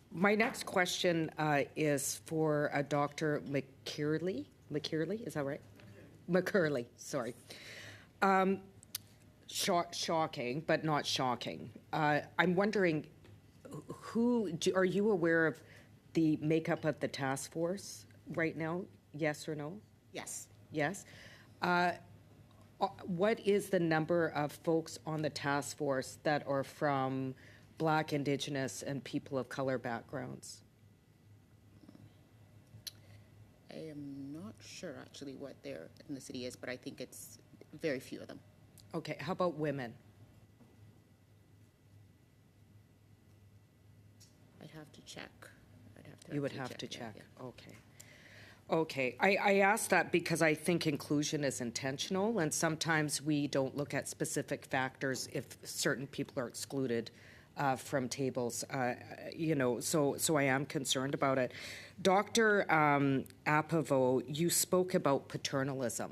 My next question is for Dr. McKirley. McKirley, is that right? McCurley, sorry. Shocking, but not shocking. I'm wondering, are you aware of the makeup of the task force right now? Yes or no? Yes. Yes. What is the number of folks on the task force that are from Black, Indigenous, and people of color backgrounds? I am not sure actually what their ethnicity is, but I think it's very few of them. Okay, how about women? I'd have to check. You would have to check. Yeah. Okay. Okay, I ask that because I think inclusion is intentional, and sometimes we don't look at specific factors if certain people are excluded from tables, so I am concerned about it. Dr. Apovo, you spoke about paternalism,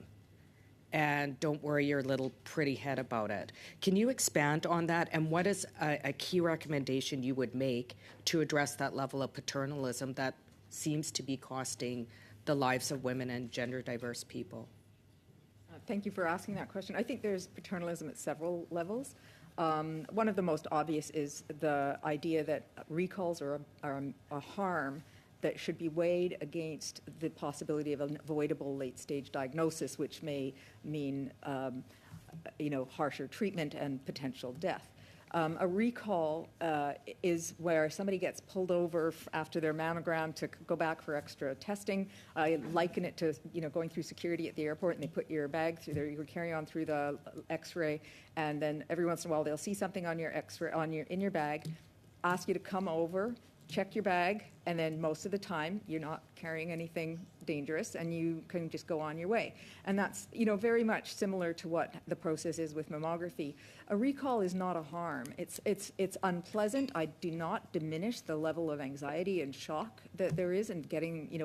and don't worry your little pretty head about it. Can you expand on that, and what is a key recommendation you would make to address that level of paternalism that seems to be costing the lives of women and gender diverse people? Thank you for asking that question. I think there's paternalism at several levels. One of the most obvious is the idea that recalls are a harm that should be weighed against the possibility of an avoidable late-stage diagnosis, which may mean, harsher treatment and potential death. A recall is where somebody gets pulled over after their mammogram to go back for extra testing. I liken it to going through security at the airport, and they put your bag through there. You carry on through the X-ray, and then every once in a while they'll see something on your X-ray in your bag, ask you to come over, check your bag, and then most of the time you're not carrying anything dangerous and you can just go on your way. And that's very much similar to what the process is with mammography. A recall is not a harm. It's unpleasant. I do not diminish the level of anxiety and shock that there is in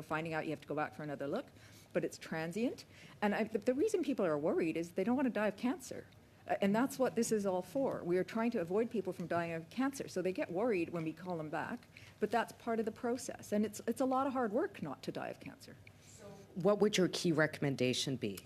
finding out you have to go back for another look, but it's transient. And the reason people are worried is they don't want to die of cancer. And that's what this is all for. We are trying to avoid people from dying of cancer. So they get worried when we call them back, but that's part of the process. And it's a lot of hard work not to die of cancer. What would your key recommendation be?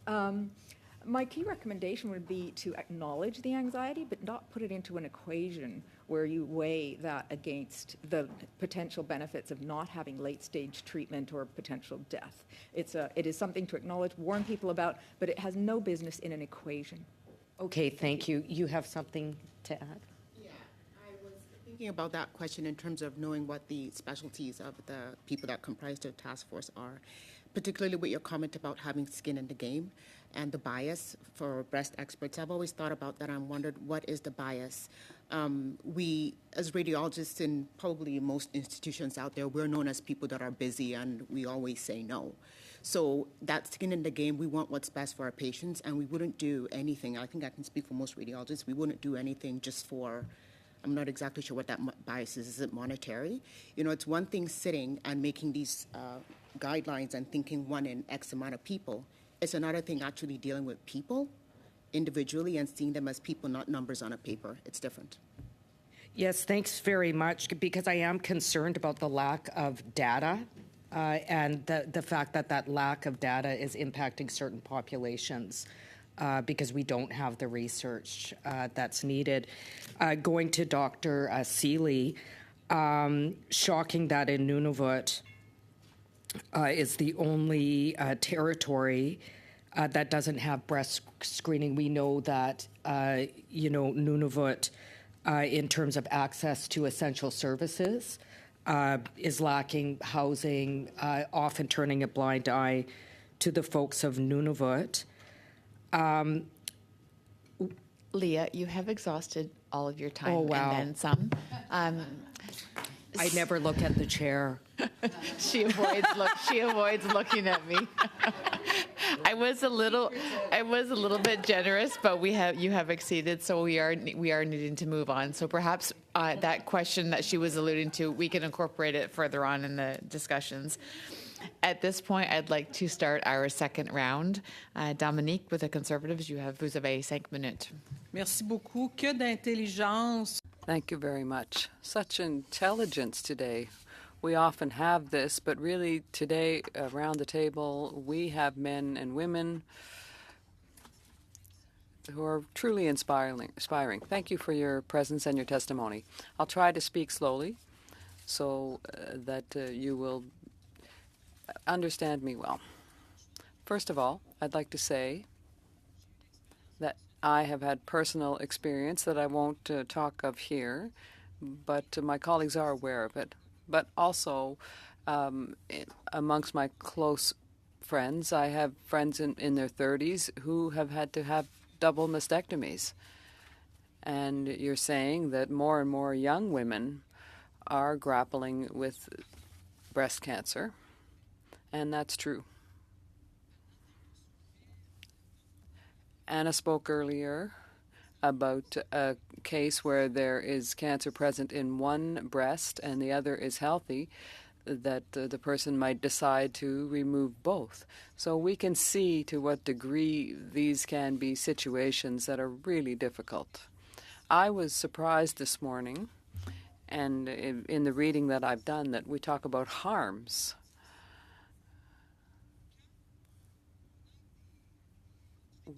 My key recommendation would be to acknowledge the anxiety, but not put it into an equation where you weigh that against the potential benefits of not having late-stage treatment or potential death. It is something to acknowledge, warn people about, but it has no business in an equation. Okay, thank you. You have something to add? Yeah, I was thinking about that question in terms of knowing what the specialties of the people that comprise the task force are, particularly with your comment about having skin in the game and the bias for breast experts. I've always thought about that and wondered, what is the bias? We, as radiologists in probably most institutions out there, we're known as people that are busy and we always say no. So that skin in the game, we want what's best for our patients, and we wouldn't do anything. I think I can speak for most radiologists. We wouldn't do anything just for, I'm not exactly sure what that bias is. Is it monetary? You know, it's one thing sitting and making these guidelines and thinking one in X amount of people. It's another thing actually dealing with people individually and seeing them as people, not numbers on a paper. It's different. Yes, thanks very much, because I am concerned about the lack of data and the fact that that lack of data is impacting certain populations because we don't have the research that's needed. Going to Dr. Seeley, shocking that in Nunavut is the only territory that doesn't have breast screening. We know that, Nunavut, in terms of access to essential services, is lacking housing, often turning a blind eye to the folks of Nunavut. Leah, you have exhausted all of your time Oh, wow. and then some. I never look at the chair. She avoids looking at me. I was a little bit generous, but you have exceeded, so we are needing to move on. So perhaps that question that she was alluding to, we can incorporate it further on in the discussions. At this point, I'd like to start our second round. Dominique, with the Conservatives, vous avez 5 minutes. Merci beaucoup. Que d'intelligence. Thank you very much. Such intelligence today. We often have this, but really today around the table, we have men and women who are truly inspiring. Thank you for your presence and your testimony. I'll try to speak slowly so that you will understand me well. First of all, I'd like to say that I have had personal experience that I won't talk of here, but my colleagues are aware of it. But also, amongst my close friends, I have friends in their 30s who have had to have double mastectomies. And you're saying that more and more young women are grappling with breast cancer, and that's true. Anna spoke earlier about a case where there is cancer present in one breast and the other is healthy, that the person might decide to remove both. So we can see to what degree these can be situations that are really difficult. I was surprised this morning, and in the reading that I've done, that we talk about harms.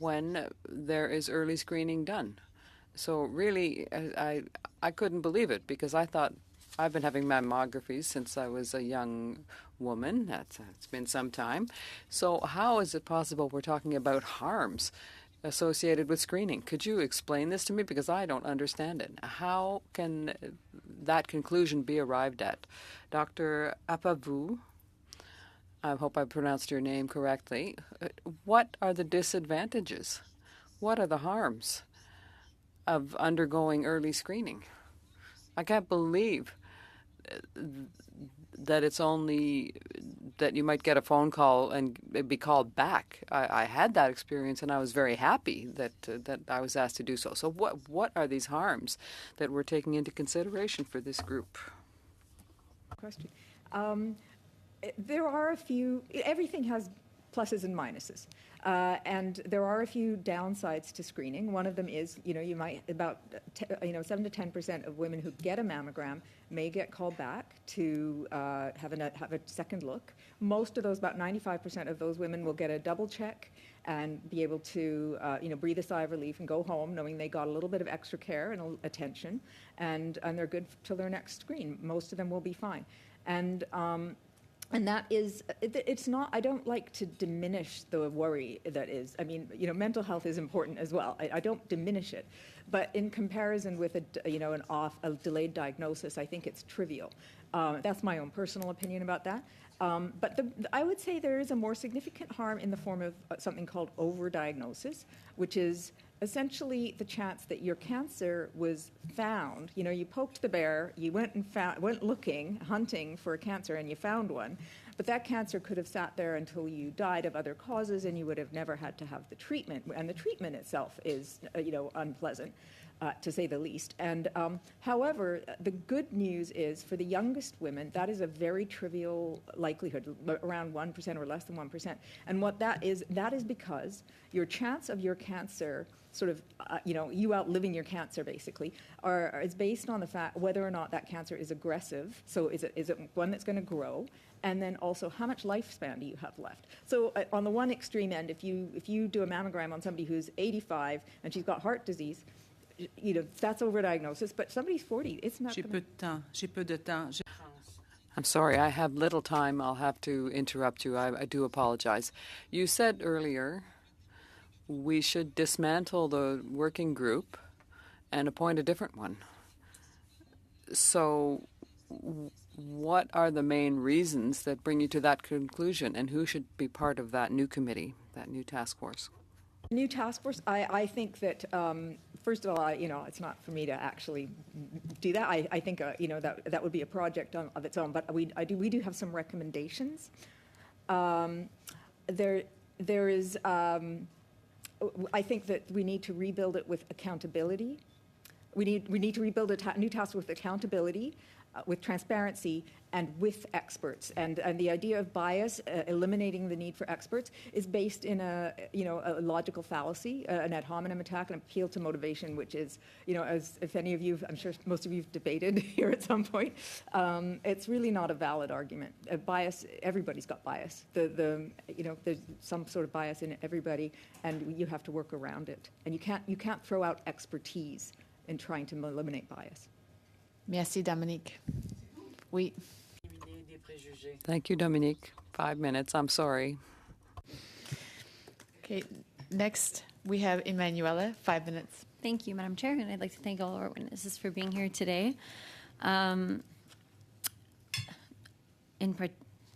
When there is early screening done. So really, I couldn't believe it, because I thought I've been having mammographies since I was a young woman. It's been some time. So how is it possible we're talking about harms associated with screening? Could you explain this to me, because I don't understand it? How can that conclusion be arrived at? Dr. Apavu, I hope I pronounced your name correctly. What are the disadvantages? What are the harms of undergoing early screening? I can't believe that it's only that you might get a phone call and be called back. I had that experience, and I was very happy that I was asked to do so. So what are these harms that we're taking into consideration for this group? Question. There are a few. Everything has pluses and minuses. And there are a few downsides to screening. One of them is, you might, about 7 to 10% of women who get a mammogram may get called back to have a second look. Most of those, about 95% of those women will get a double check and be able to, breathe a sigh of relief and go home knowing they got a little bit of extra care and attention, and they're good till their next screen. Most of them will be fine. And that is, it's not, I don't like to diminish the worry that is. I mean, mental health is important as well. I don't diminish it. But in comparison with a delayed diagnosis, I think it's trivial. That's my own personal opinion about that. But I would say there is a more significant harm in the form of something called overdiagnosis, which is essentially the chance that your cancer was found. You poked the bear, you went looking, hunting for a cancer, and you found one. But that cancer could have sat there until you died of other causes, and you would have never had to have the treatment. And the treatment itself is, unpleasant, to say the least. And however, the good news is for the youngest women, that is a very trivial likelihood, around 1% or less than 1%. And what that is because your chance of your cancer sort of, you outliving your cancer basically, is based on the fact whether or not that cancer is aggressive. So is it one that's going to grow? And then also, how much lifespan do you have left? So on the one extreme end, if you do a mammogram on somebody who's 85 and she's got heart disease, that's overdiagnosis. But somebody's 40, it's not going to... J'ai peu de temps. I'm sorry, I have little time. I'll have to interrupt you. I do apologize. You said earlier we should dismantle the working group and appoint a different one. So what are the main reasons that bring you to that conclusion, and who should be part of that new committee, that new task force? New task force, I think that, first of all, it's not for me to actually do that. I think, that would be a project of its own, but we do have some recommendations. There is, I think that we need to rebuild it with accountability. We need to rebuild a new task with accountability, with transparency, and with experts. And the idea of bias, eliminating the need for experts, is based in a logical fallacy, an ad hominem attack, an appeal to motivation, which is, as if any of you, I'm sure most of you've debated here at some point, it's really not a valid argument. Bias, everybody's got bias. There's some sort of bias in everybody, and you have to work around it. And you can't throw out expertise in trying to eliminate bias. Merci, Dominique. Oui. Thank you, Dominique. 5 minutes. I'm sorry. Okay, next we have Emanuela, 5 minutes. Thank you, Madam Chair, and I'd like to thank all of our witnesses for being here today.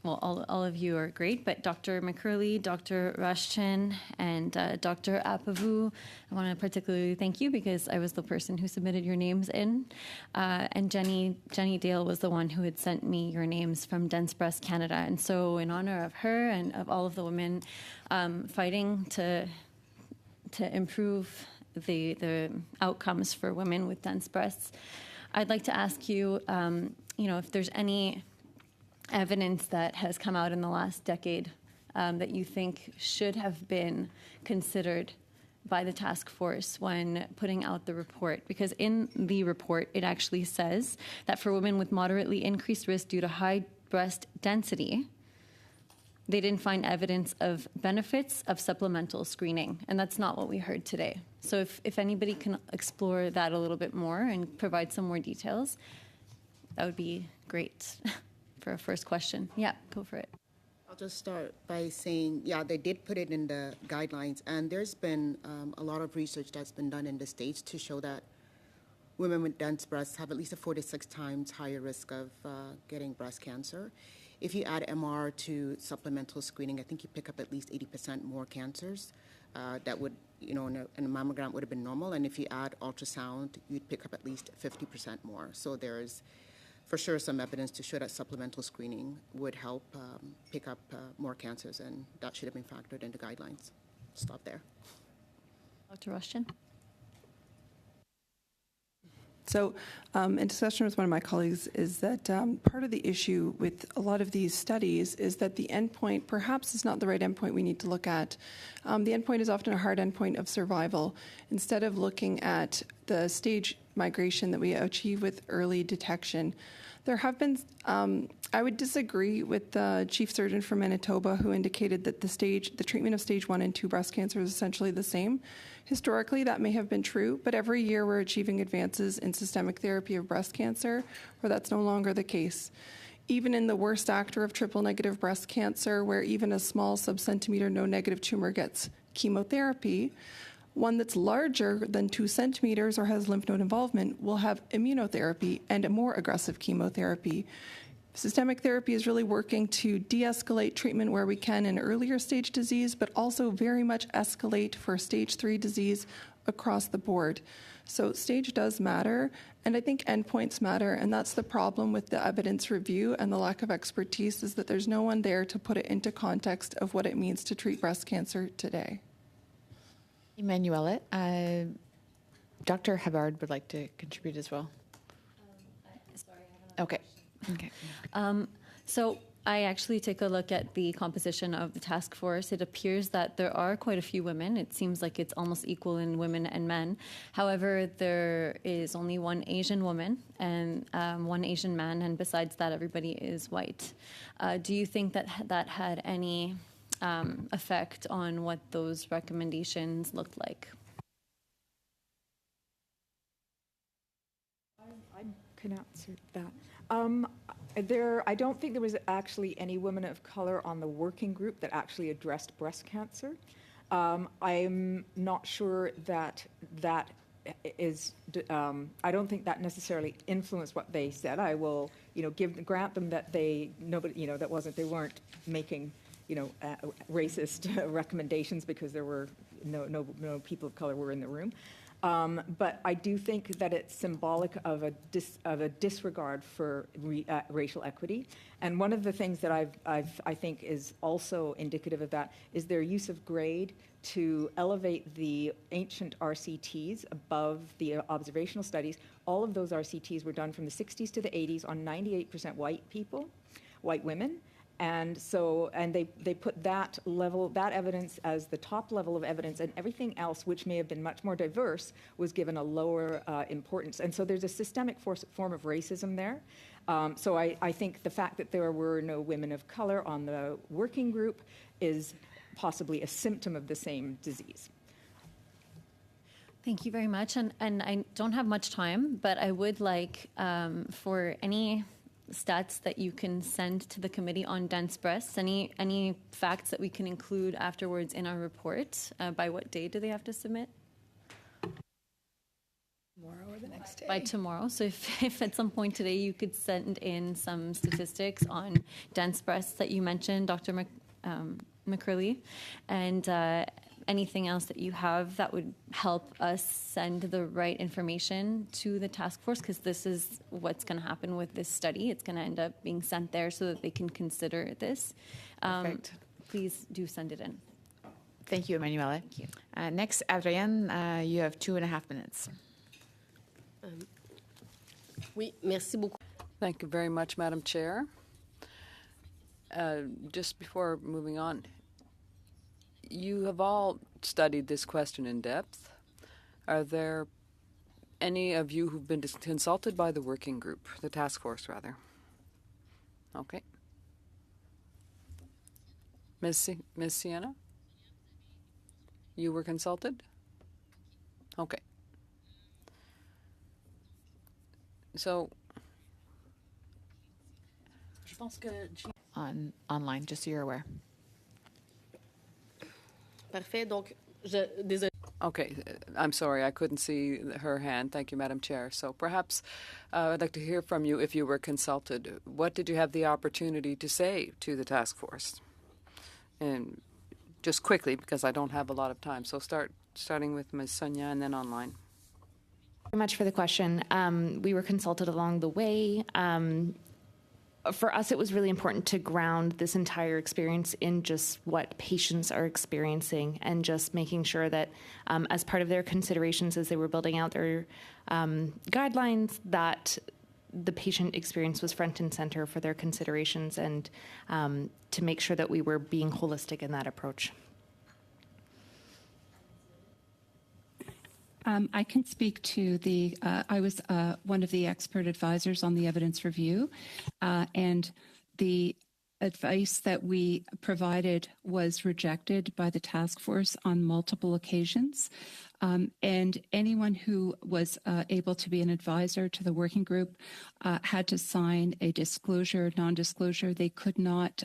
All of you are great, but Dr. McCurley, Dr. Rushton, and Dr. Apavu, I want to particularly thank you because I was the person who submitted your names in. And Jenny Dale was the one who had sent me your names from Dense Breast Canada. And so in honor of her and of all of the women fighting to improve the outcomes for women with dense breasts, I'd like to ask you, if there's any evidence that has come out in the last decade that you think should have been considered by the task force when putting out the report? Because in the report, it actually says that for women with moderately increased risk due to high breast density, they didn't find evidence of benefits of supplemental screening. And that's not what we heard today. So if anybody can explore that a little bit more and provide some more details, that would be great. For a first question. Yeah, go for it. I'll just start by saying, they did put it in the guidelines, and there's been a lot of research that's been done in the States to show that women with dense breasts have at least a 4 to 6 times higher risk of getting breast cancer. If you add MR to supplemental screening, I think you pick up at least 80% more cancers. That would, in a mammogram would have been normal, and if you add ultrasound, you'd pick up at least 50% more. So there's for sure some evidence to show that supplemental screening would help pick up more cancers, and that should have been factored into guidelines. Stop there. Dr. Rushton? So, in discussion with one of my colleagues, is that part of the issue with a lot of these studies is that the endpoint perhaps is not the right endpoint we need to look at. The endpoint is often a hard endpoint of survival. Instead of looking at the stage migration that we achieve with early detection, there have been, I would disagree with the chief surgeon from Manitoba who indicated that the treatment of stage 1 and 2 breast cancer is essentially the same. Historically, that may have been true, but every year we're achieving advances in systemic therapy of breast cancer where that's no longer the case. Even in the worst actor of triple-negative breast cancer, where even a small sub-centimeter no-negative tumor gets chemotherapy, one that's larger than 2 centimeters or has lymph node involvement will have immunotherapy and a more aggressive chemotherapy. Systemic therapy is really working to de-escalate treatment where we can in earlier stage disease, but also very much escalate for stage 3 disease across the board. So stage does matter, and I think endpoints matter, and that's the problem with the evidence review and the lack of expertise is that there's no one there to put it into context of what it means to treat breast cancer today. Emanuela, Dr. Hubbard would like to contribute as well. Okay. Okay. So I actually take a look at the composition of the task force. It appears that there are quite a few women. It seems like it's almost equal in women and men. However, there is only one Asian woman and one Asian man, and besides that, everybody is white. Do you think that that had any effect on what those recommendations looked like? I can answer that. I don't think there was actually any women of color on the working group that actually addressed breast cancer. I'm not sure that is. I don't think that necessarily influenced what they said. I will, grant them that they weren't making, racist recommendations because there were no people of color were in the room. But I do think that it's symbolic of a disregard for racial equity. And one of the things that I think is also indicative of that is their use of grade to elevate the ancient RCTs above the observational studies. All of those RCTs were done from the 60s to the 80s on 98% white women. And they put that evidence as the top level of evidence, and everything else, which may have been much more diverse, was given a lower importance. And so there's a systemic form of racism there. So I think the fact that there were no women of color on the working group is possibly a symptom of the same disease. Thank you very much. And I don't have much time, but I would like for any stats that you can send to the committee on dense breasts, any facts that we can include afterwards in our report. By what day do they have to submit? Tomorrow or the next day. By tomorrow. So if at some point today you could send in some statistics on dense breasts that you mentioned, Dr. McCurley, and anything else that you have that would help us send the right information to the task force, because this is what's going to happen with this study. It's going to end up being sent there so that they can consider this. Perfect. Please do send it in. Thank you, Emanuela. Thank you. Next, Adrienne, you have 2.5 minutes. Oui, merci beaucoup. Thank you very much, Madam Chair. Just before moving on, you have all studied this question in depth. Are there any of you who've been consulted by the working group, the task force, rather? Okay. Ms. Sienna? You were consulted? Okay. So, online, just so you're aware. Parfait. Donc, désolé. okay, I'm sorry, I couldn't see her hand. Thank you, Madam Chair. So perhaps I'd like to hear from you if you were consulted. What did you have the opportunity to say to the task force? And just quickly, because I don't have a lot of time. So starting with Ms. Sonia and then online. Very much for the question. We were consulted along the way. for us, it was really important to ground this entire experience in just what patients are experiencing and just making sure that as part of their considerations as they were building out their guidelines, that the patient experience was front and center for their considerations and to make sure that we were being holistic in that approach. I can speak to the, I was one of the expert advisors on the evidence review, and the advice that we provided was rejected by the task force on multiple occasions. And anyone who was able to be an advisor to the working group had to sign a disclosure, non-disclosure. They could not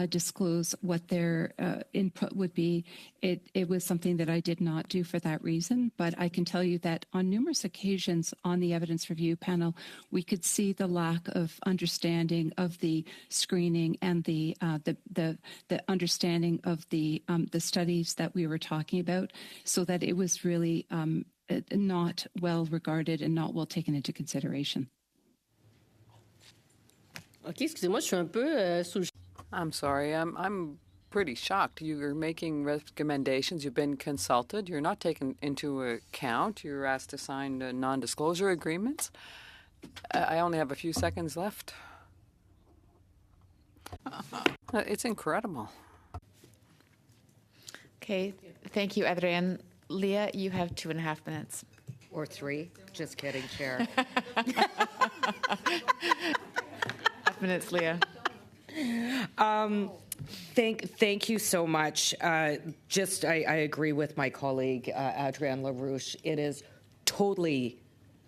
disclose what their input would be. It was something that I did not do for that reason, but I can tell you that on numerous occasions on the evidence review panel, we could see the lack of understanding of the screening and the understanding of the studies that we were talking about, so that it was really not well regarded and not well taken into consideration. OK, excusez-moi, je suis un peu sous le... I'm sorry, I'm pretty shocked. You're making recommendations. You've been consulted. You're not taken into account. You're asked to sign non-disclosure agreements. I only have a few seconds left. It's incredible. Okay, thank you, Adrienne. Leah, you have 2.5 minutes. Or 3. Just kidding, Chair. 5 minutes, Leah. Thank you so much. I agree with my colleague, Adrienne LaRouche. It is totally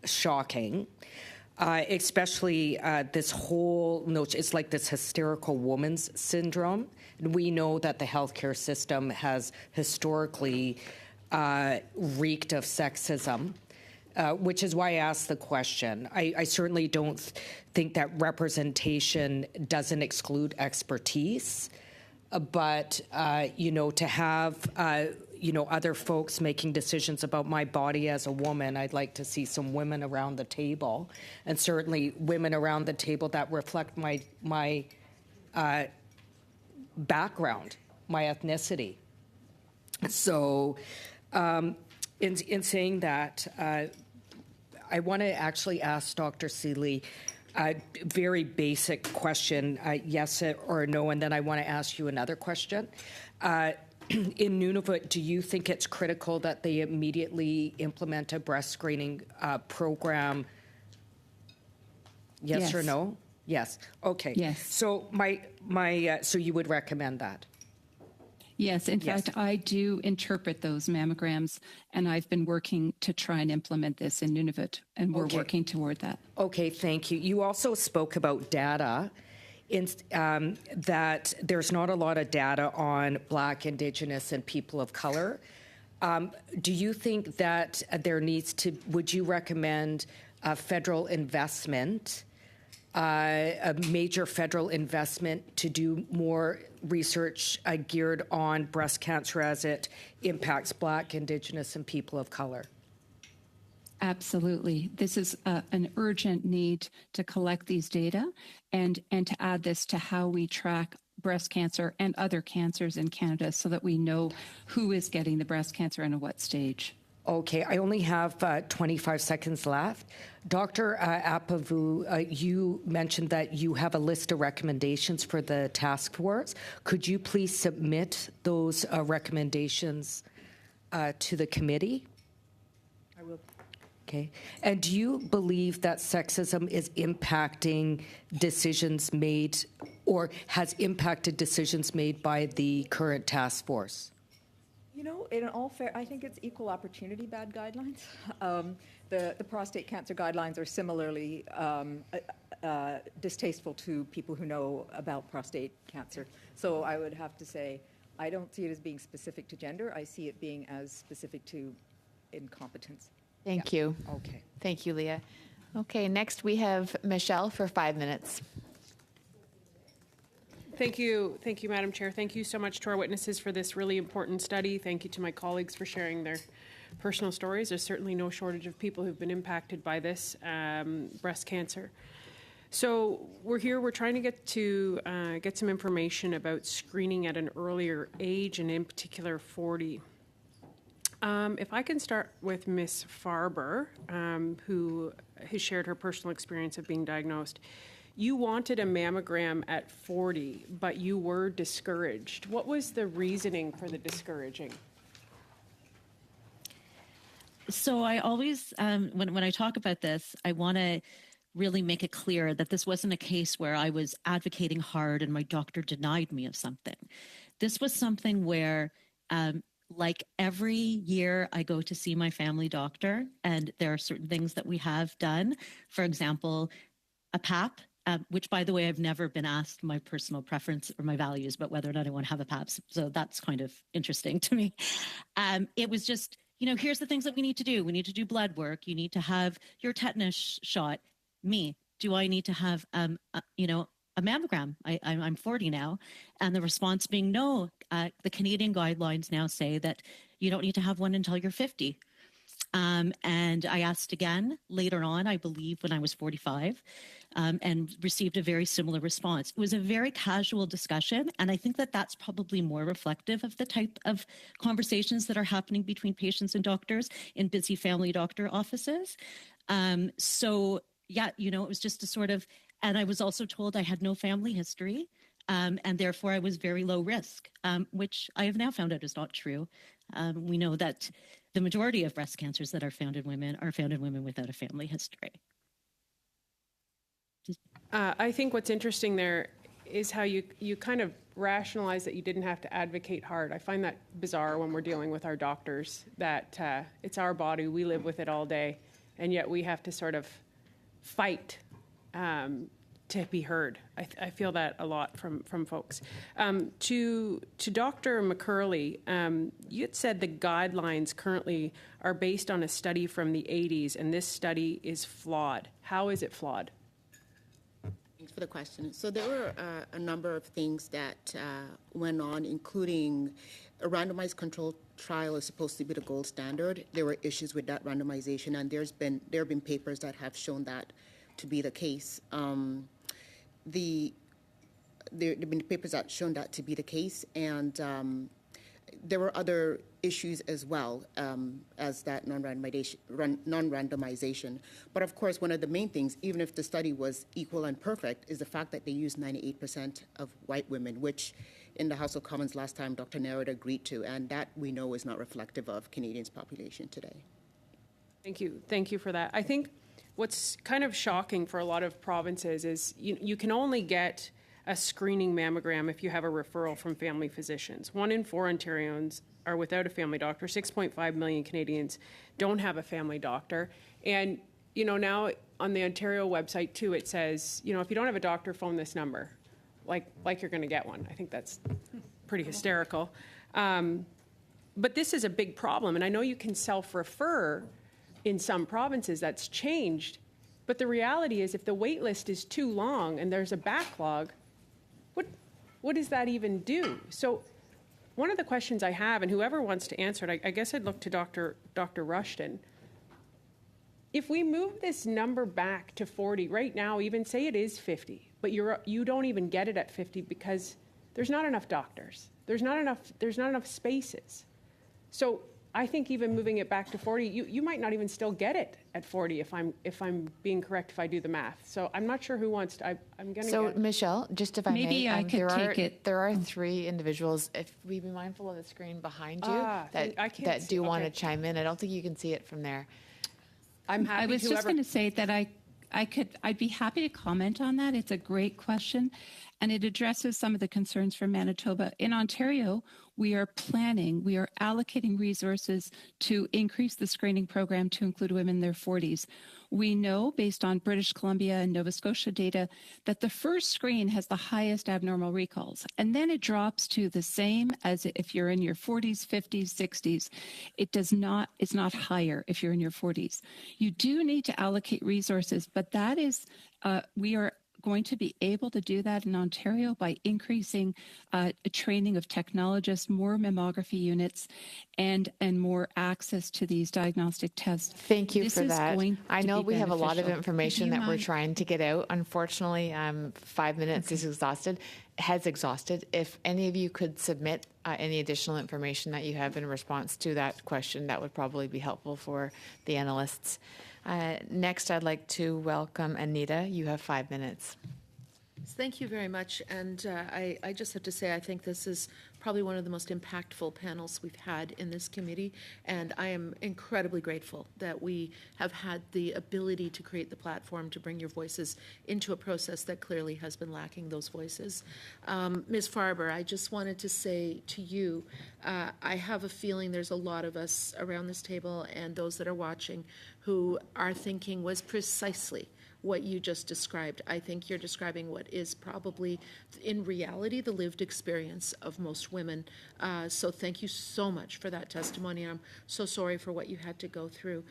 shocking, especially this whole notion. It's like this hysterical woman's syndrome. We know that the healthcare system has historically reeked of sexism, which is why I asked the question. I certainly don't think that representation doesn't exclude expertise, but, to have, other folks making decisions about my body as a woman, I'd like to see some women around the table, and certainly women around the table that reflect my background, my ethnicity. So, in saying that, I want to actually ask Dr. Seeley a very basic question, yes or no, and then I want to ask you another question. In Nunavut, do you think it's critical that they immediately implement a breast screening program? Yes or no? Yes. Okay. Yes. So so you would recommend that? Yes, in fact, I do interpret those mammograms, and I've been working to try and implement this in Nunavut, and we're working toward that. Okay, thank you. You also spoke about data, that there's not a lot of data on Black, Indigenous, and people of color. Do you think that there needs to, would you recommend a federal investment, a major federal investment to do more research geared on breast cancer as it impacts Black, Indigenous, and people of color? Absolutely. This is an urgent need to collect these data and to add this to how we track breast cancer and other cancers in Canada so that we know who is getting the breast cancer and at what stage. Okay, I only have 25 seconds left. Dr. Apavu, you mentioned that you have a list of recommendations for the task force. Could you please submit those recommendations to the committee? I will. Okay. And do you believe that sexism is impacting decisions made or has impacted decisions made by the current task force? You know, in all fair, I think it's equal opportunity bad guidelines. The prostate cancer guidelines are similarly distasteful to people who know about prostate cancer. So I would have to say, I don't see it as being specific to gender. I see it being as specific to incompetence. Thank you. Okay. Thank you, Leah. Okay, next we have Michelle for 5 minutes. Thank you, Madam Chair. Thank you so much to our witnesses for this really important study. Thank you to my colleagues for sharing their personal stories. There's certainly no shortage of people who've been impacted by this breast cancer. So we're trying to get some information about screening at an earlier age, and in particular 40. If I can start with Ms. Farber, who has shared her personal experience of being diagnosed. You wanted a mammogram at 40, but you were discouraged. What was the reasoning for the discouraging? So I always, when I talk about this, I want to really make it clear that this wasn't a case where I was advocating hard and my doctor denied me of something. This was something where, like every year, I go to see my family doctor, and there are certain things that we have done. For example, a PAP, which, by the way, I've never been asked my personal preference or my values, but whether or not I want to have a PAP. So that's kind of interesting to me. It was just, here's the things that we need to do. We need to do blood work. You need to have your tetanus shot. Me, do I need to have, a mammogram? I'm 40 now. And the response being no. The Canadian guidelines now say that you don't need to have one until you're 50. And I asked again later on, I believe when I was 45, and received a very similar response. It was a very casual discussion, and I think that that's probably more reflective of the type of conversations that are happening between patients and doctors in busy family doctor offices. So yeah, it was just a sort of, and I was also told I had no family history, and therefore I was very low risk, which I have now found out is not true. We know that the majority of breast cancers that are found in women without a family history. I think what's interesting there is how you kind of rationalize that you didn't have to advocate hard. I find that bizarre when we're dealing with our doctors, that it's our body, we live with it all day, and yet we have to sort of fight to be heard. I feel that a lot from folks. To Dr. McCurley, you had said the guidelines currently are based on a study from the 80s, and this study is flawed. How is it flawed? Thanks for the question. So there were a number of things that went on, including a randomized controlled trial is supposed to be the gold standard. There were issues with that randomization, and there have been papers that have shown that to be the case. There have been papers that shown that to be the case, and there were other issues as well as that non-randomization. But of course, one of the main things, even if the study was equal and perfect, is the fact that they used 98% of white women, which in the House of Commons last time Dr. Nerod agreed to, and that we know is not reflective of Canadians' population today. Thank you for that. I think what's kind of shocking for a lot of provinces is you can only get a screening mammogram if you have a referral from family physicians. 1 in 4 Ontarians are without a family doctor. 6.5 million Canadians don't have a family doctor. And, now on the Ontario website too, it says, if you don't have a doctor, phone this number, like you're going to get one. I think that's pretty hysterical. But this is a big problem. And I know you can self-refer in some provinces, that's changed. But the reality is if the wait list is too long and there's a backlog, what does that even do? So one of the questions I have, and whoever wants to answer it, I guess I'd look to Dr. Rushton. If we move this number back to 40, right now, even say it is 50, but you don't even get it at 50 because there's not enough doctors. There's not enough spaces. So I think even moving it back to 40, you might not even still get it at 40 if I'm being correct if I do the math. So I'm not sure who wants to. I'm going to. So Michelle, just if I Maybe may, I could take it. There are 3 individuals. If we be mindful of the screen behind you that do want to chime in. I don't think you can see it from there. I'm happy. I was just going to say that I'd be happy to comment on that. It's a great question, and it addresses some of the concerns from Manitoba. In Ontario, we are allocating resources to increase the screening program to include women in their 40s. We know, based on British Columbia and Nova Scotia data, that the first screen has the highest abnormal recalls, and then it drops to the same as if you're in your 40s, 50s, 60s. It's not higher if you're in your 40s. You do need to allocate resources, but that is, we are going to be able to do that in Ontario by increasing training of technologists, more mammography units, and more access to these diagnostic tests. Thank you This for is that. going I to know be we have a lot of beneficial. information that we're trying to get out. Unfortunately, 5 minutes has exhausted. If any of you could submit any additional information that you have in response to that question, that would probably be helpful for the analysts. Next, I'd like to welcome Anita. You have 5 minutes. Thank you very much. And I just have to say, I think this is probably one of the most impactful panels we've had in this committee. And I am incredibly grateful that we have had the ability to create the platform to bring your voices into a process that clearly has been lacking those voices. Ms. Farber, I just wanted to say to you, I have a feeling there's a lot of us around this table and those that are watching who are thinking was precisely what you just described. I think you're describing what is probably, in reality, the lived experience of most women. So thank you so much for that testimony. I'm so sorry for what you had to go through.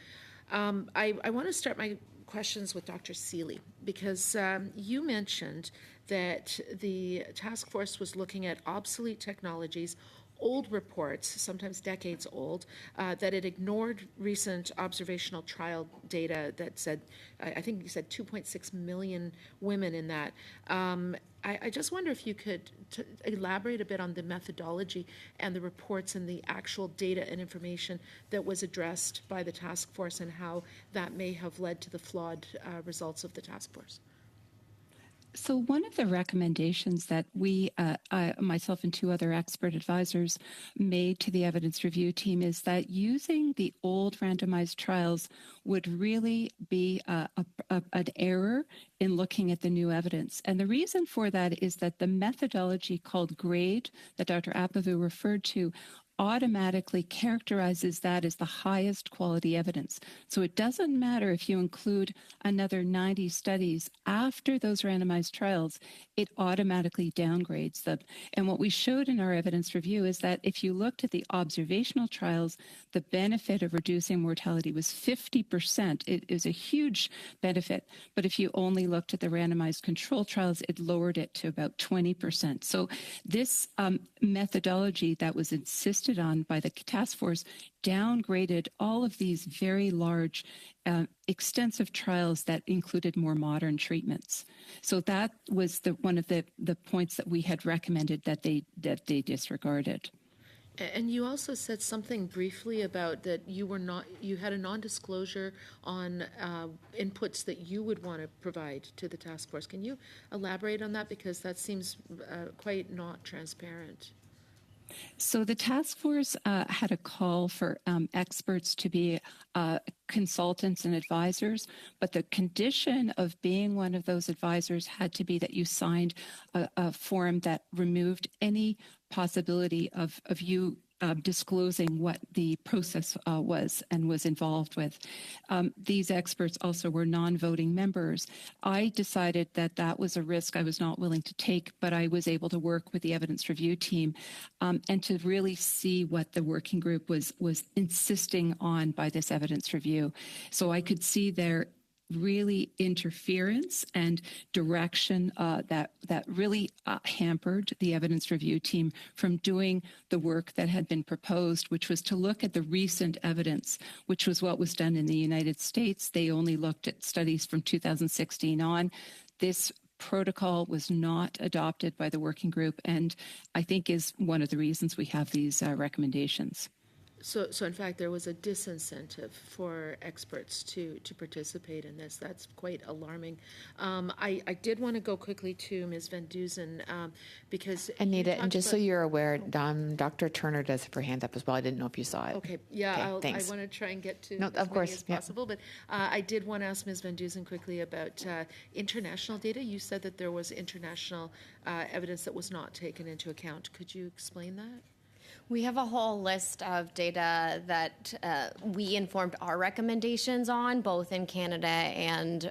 I want to start my questions with Dr. Seeley, because you mentioned that the task force was looking at obsolete technologies, old reports, sometimes decades old, that it ignored recent observational trial data that said, I think you said 2.6 million women in that. I just wonder if you could elaborate a bit on the methodology and the reports and the actual data and information that was addressed by the task force and how that may have led to the flawed results of the task force. So one of the recommendations that we, myself and two other expert advisors, made to the evidence review team is that using the old randomized trials would really be an error in looking at the new evidence. And the reason for that is that the methodology called GRADE that Dr. Apavu referred to automatically characterizes that as the highest quality evidence. So it doesn't matter if you include another 90 studies after those randomized trials, it automatically downgrades them. And what we showed in our evidence review is that if you looked at the observational trials, the benefit of reducing mortality was 50%. It is a huge benefit. But if you only looked at the randomized control trials, it lowered it to about 20%. So this methodology that was insisted on by the task force downgraded all of these very large, extensive trials that included more modern treatments. So that was one of the points that we had recommended that they disregarded. And you also said something briefly about that you had a non-disclosure on inputs that you would want to provide to the task force. Can you elaborate on that? Because that seems quite not transparent. So the task force had a call for experts to be consultants and advisors, but the condition of being one of those advisors had to be that you signed a form that removed any possibility of you disclosing what the process was and was involved with. These experts also were non-voting members. I decided that that was a risk I was not willing to take, but I was able to work with the evidence review team and to really see what the working group was insisting on by this evidence review. So I could see their really interference and direction that really hampered the evidence review team from doing the work that had been proposed, which was to look at the recent evidence, which was what was done in the United States. They only looked at studies from 2016 on. This protocol was not adopted by the working group, and I think is one of the reasons we have these recommendations. So in fact, there was a disincentive for experts to participate in this. That's quite alarming. I did want to go quickly to Ms. Van Dusen because Anita, and just so you're aware, Dr. Turner does have her hand up as well. I didn't know if you saw it. Okay, yeah, okay, I want to try and get to no, as of course, many as possible, but I did want to ask Ms. Van Dusen quickly about international data. You said that there was international evidence that was not taken into account. Could you explain that? We have a whole list of data that we informed our recommendations on, both in Canada and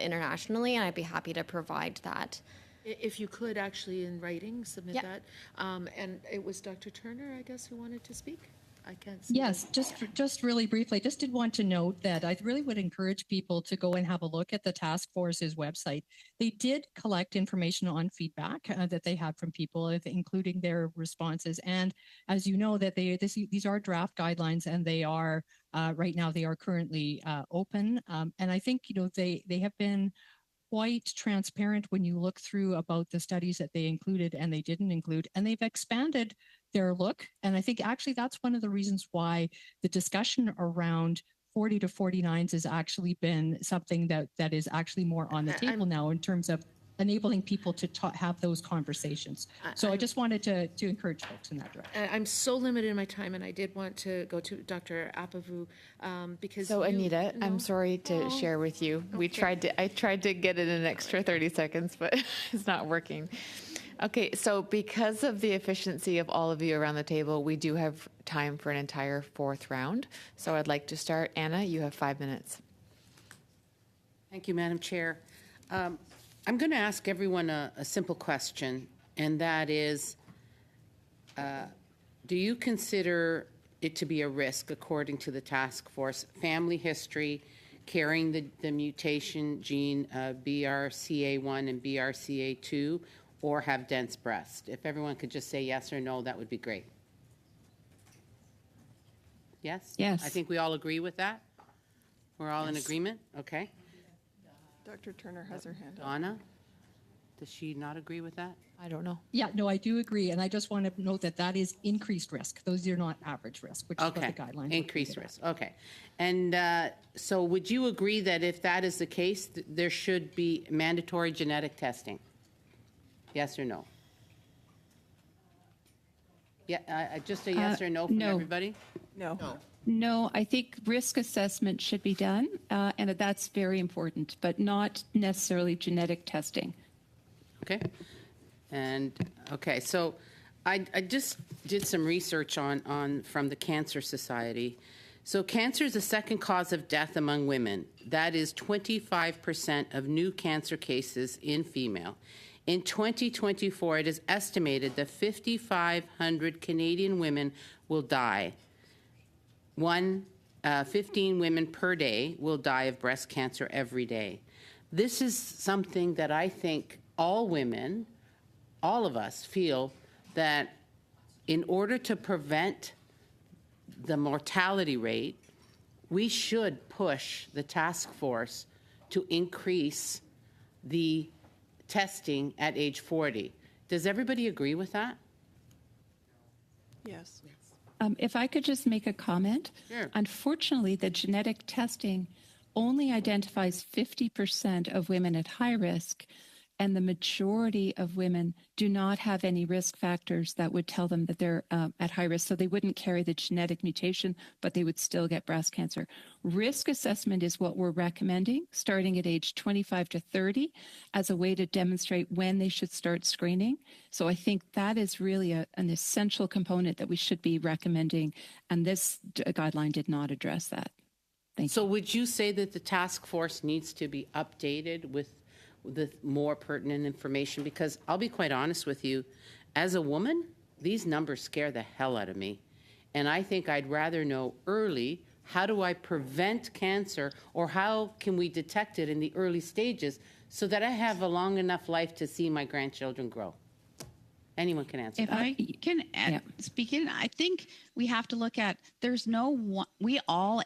internationally, and I'd be happy to provide that. If you could actually in writing submit that. And it was Dr. Turner, I guess, who wanted to speak? I can't see. Yes, just really briefly, just did want to note that I really would encourage people to go and have a look at the task force's website. They did collect information on feedback that they had from people, including their responses. And as you know, that these are draft guidelines, and they are right now they are currently open. And I think they have been quite transparent when you look through about the studies that they included and they didn't include, and they've expanded their look. And I think actually that's one of the reasons why the discussion around 40 to 49s has actually been something that is actually more on the table now in terms of enabling people to have those conversations. So I just wanted to encourage folks in that direction. I'm so limited in my time, and I did want to go to Dr. Apavu because. So Anita, I'm sorry to share with you. Okay. I tried to get it in an extra 30 seconds, but it's not working. Okay, so because of the efficiency of all of you around the table, we do have time for an entire fourth round. So I'd like to start. Anna, you have 5 minutes. Thank you, Madam Chair. I'm going to ask everyone a simple question, and that is, do you consider it to be a risk, according to the task force, family history, carrying the mutation gene BRCA1 and BRCA2, or have dense breast? If everyone could just say yes or no, that would be great. Yes? Yes. I think we all agree with that? We're all in agreement? Okay. Dr. Turner has her hand up. Donna, does she not agree with that? I don't know. Yeah, no, I do agree. And I just want to note that is increased risk. Those are not average risk, which is what the guidelines Increased risk. Okay. And so would you agree that if that is the case, there should be mandatory genetic testing? Yes or no? Yeah, just a yes or no from everybody? No. No, I think risk assessment should be done, and that's very important, but not necessarily genetic testing. Okay. And okay, so I just did some research on from the Cancer Society. So cancer is the second cause of death among women. That is 25% of new cancer cases in female. In 2024, it is estimated that 5,500 Canadian women will die. 15 women per day will die of breast cancer every day. This is something that I think all women, all of us, feel that in order to prevent the mortality rate, we should push the task force to increase the testing at age 40. Does everybody agree with that? Yes. If I could just make a comment. Sure. Unfortunately, the genetic testing only identifies 50% of women at high risk, and the majority of women do not have any risk factors that would tell them that they're at high risk. So they wouldn't carry the genetic mutation, but they would still get breast cancer. Risk assessment is what we're recommending, starting at age 25 to 30, as a way to demonstrate when they should start screening. So I think that is really an essential component that we should be recommending, and this guideline did not address that. Thank you. So would you say that the task force needs to be updated with the more pertinent information? Because I'll be quite honest with you, as a woman, these numbers scare the hell out of me. And I think I'd rather know early, how do I prevent cancer, or how can we detect it in the early stages so that I have a long enough life to see my grandchildren grow? Anyone can answer. If I can speak in, I think we have to look at, there's no one,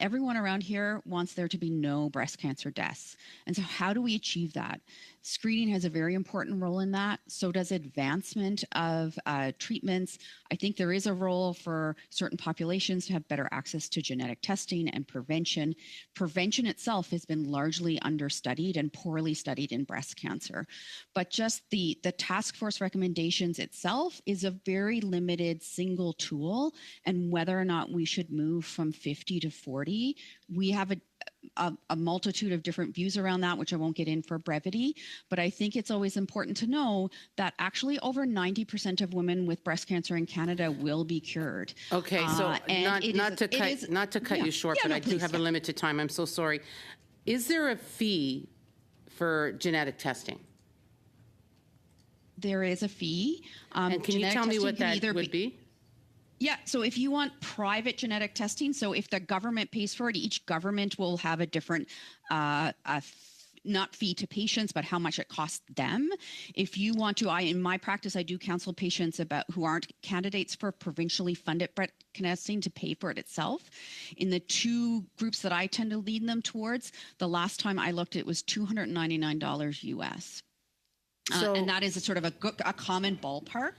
everyone around here wants there to be no breast cancer deaths. And so how do we achieve that? Screening has a very important role in that. So does advancement of treatments. I think there is a role for certain populations to have better access to genetic testing and prevention. Prevention itself has been largely understudied and poorly studied in breast cancer. But just the task force recommendations itself is a very limited single tool. And whether or not we should move from 50 to 40, we have a multitude of different views around that, which I won't get in for brevity. But I think it's always important to know that actually over 90% of women with breast cancer in Canada will be cured. Okay, so not to cut you short, but I do have a limited time. I'm so sorry. Is there a fee for genetic testing? There is a fee. And can you tell me what that would be? Yeah, so if you want private genetic testing, so if the government pays for it, each government will have a different not fee to patients, but how much it costs them. If you want to, in my practice, I do counsel patients about who aren't candidates for provincially funded breast testing to pay for it itself. In the two groups that I tend to lead them towards, the last time I looked, it was $299 US. And that is a sort of a common ballpark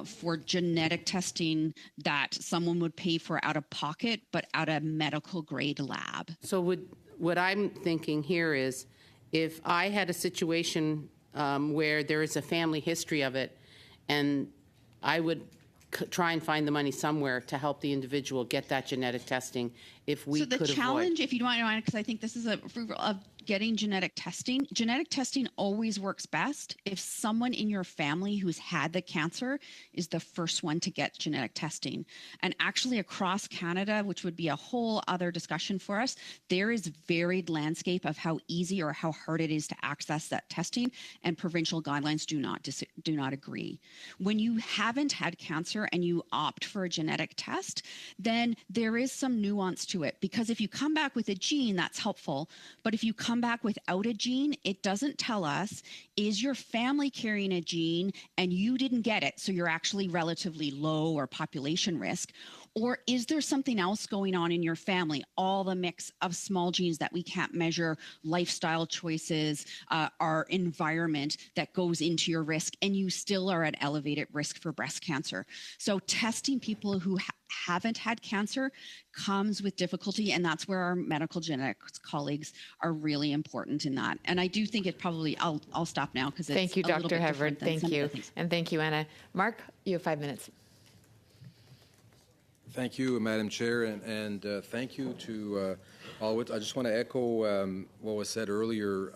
for genetic testing that someone would pay for out of pocket, but at a medical grade lab. So what I'm thinking here is, if I had a situation where there is a family history of it, and I would try and find the money somewhere to help the individual get that genetic testing, if we could avoid. So the challenge, if you don't mind, because I think this is of getting genetic testing always works best if someone in your family who's had the cancer is the first one to get genetic testing. And actually across Canada, which would be a whole other discussion for us, there is varied landscape of how easy or how hard it is to access that testing, and provincial guidelines do not agree. When you haven't had cancer and you opt for a genetic test, then there is some nuance to it, because if you come back with a gene, that's helpful. But if you come back without a gene, it doesn't tell us, is your family carrying a gene and you didn't get it, so you're actually relatively low or population risk? Or is there something else going on in your family? All the mix of small genes that we can't measure, lifestyle choices, our environment that goes into your risk, and you still are at elevated risk for breast cancer. So testing people who haven't had cancer comes with difficulty, and that's where our medical genetics colleagues are really important in that. And I do think it probably, I'll stop now because it's Thank you, a little Dr. bit Havard. different than Thank you. And thank you, Anna. Mark, you have 5 minutes. Thank you, Madam Chair, and thank you to all. I just want to echo what was said earlier.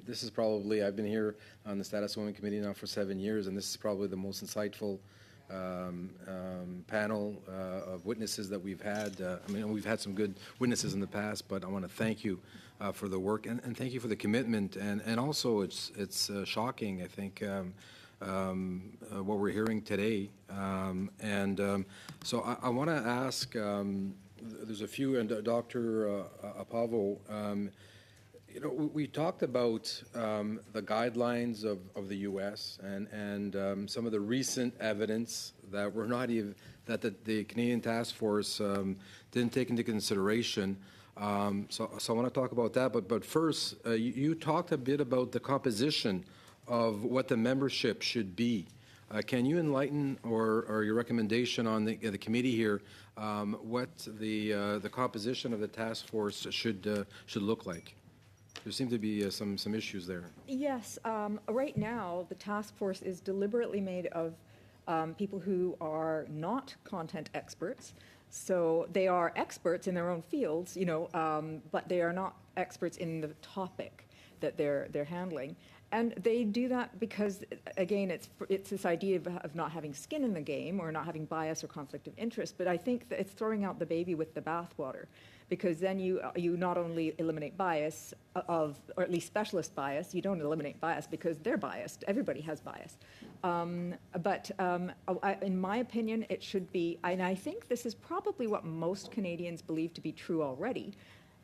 This is probably, I've been here on the Status of Women Committee now for 7 years, and this is probably the most insightful panel of witnesses that we've had. I mean, we've had some good witnesses in the past, but I want to thank you for the work, and thank you for the commitment. And also, it's shocking, I think, what we're hearing today. So I want to ask, there's a few, and Dr. Apavo, you know, we talked about the guidelines of the U.S. and some of the recent evidence that we're not even, that the Canadian Task Force didn't take into consideration. So I want to talk about that. But first, you talked a bit about the composition of what the membership should be. Can you enlighten or your recommendation on the committee here, what the composition of the task force should look like? There seem to be some issues there. Yes. Right now, the task force is deliberately made of people who are not content experts. So they are experts in their own fields, you know, but they are not experts in the topic that they're handling. And they do that because, again, it's this idea of not having skin in the game or not having bias or conflict of interest. But I think that it's throwing out the baby with the bathwater, because then you not only eliminate bias or at least specialist bias. You don't eliminate bias because they're biased. Everybody has bias. But in my opinion, it should be, and I think this is probably what most Canadians believe to be true already,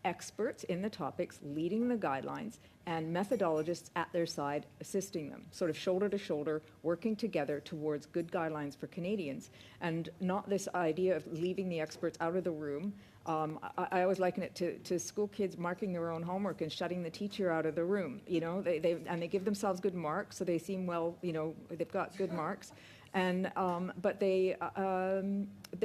experts in the topics leading the guidelines and methodologists at their side assisting them, sort of shoulder to shoulder, working together towards good guidelines for Canadians, and not this idea of leaving the experts out of the room. I always liken it to school kids marking their own homework and shutting the teacher out of the room. You know, they give themselves good marks, so they seem well, you know, they've got good marks, and but they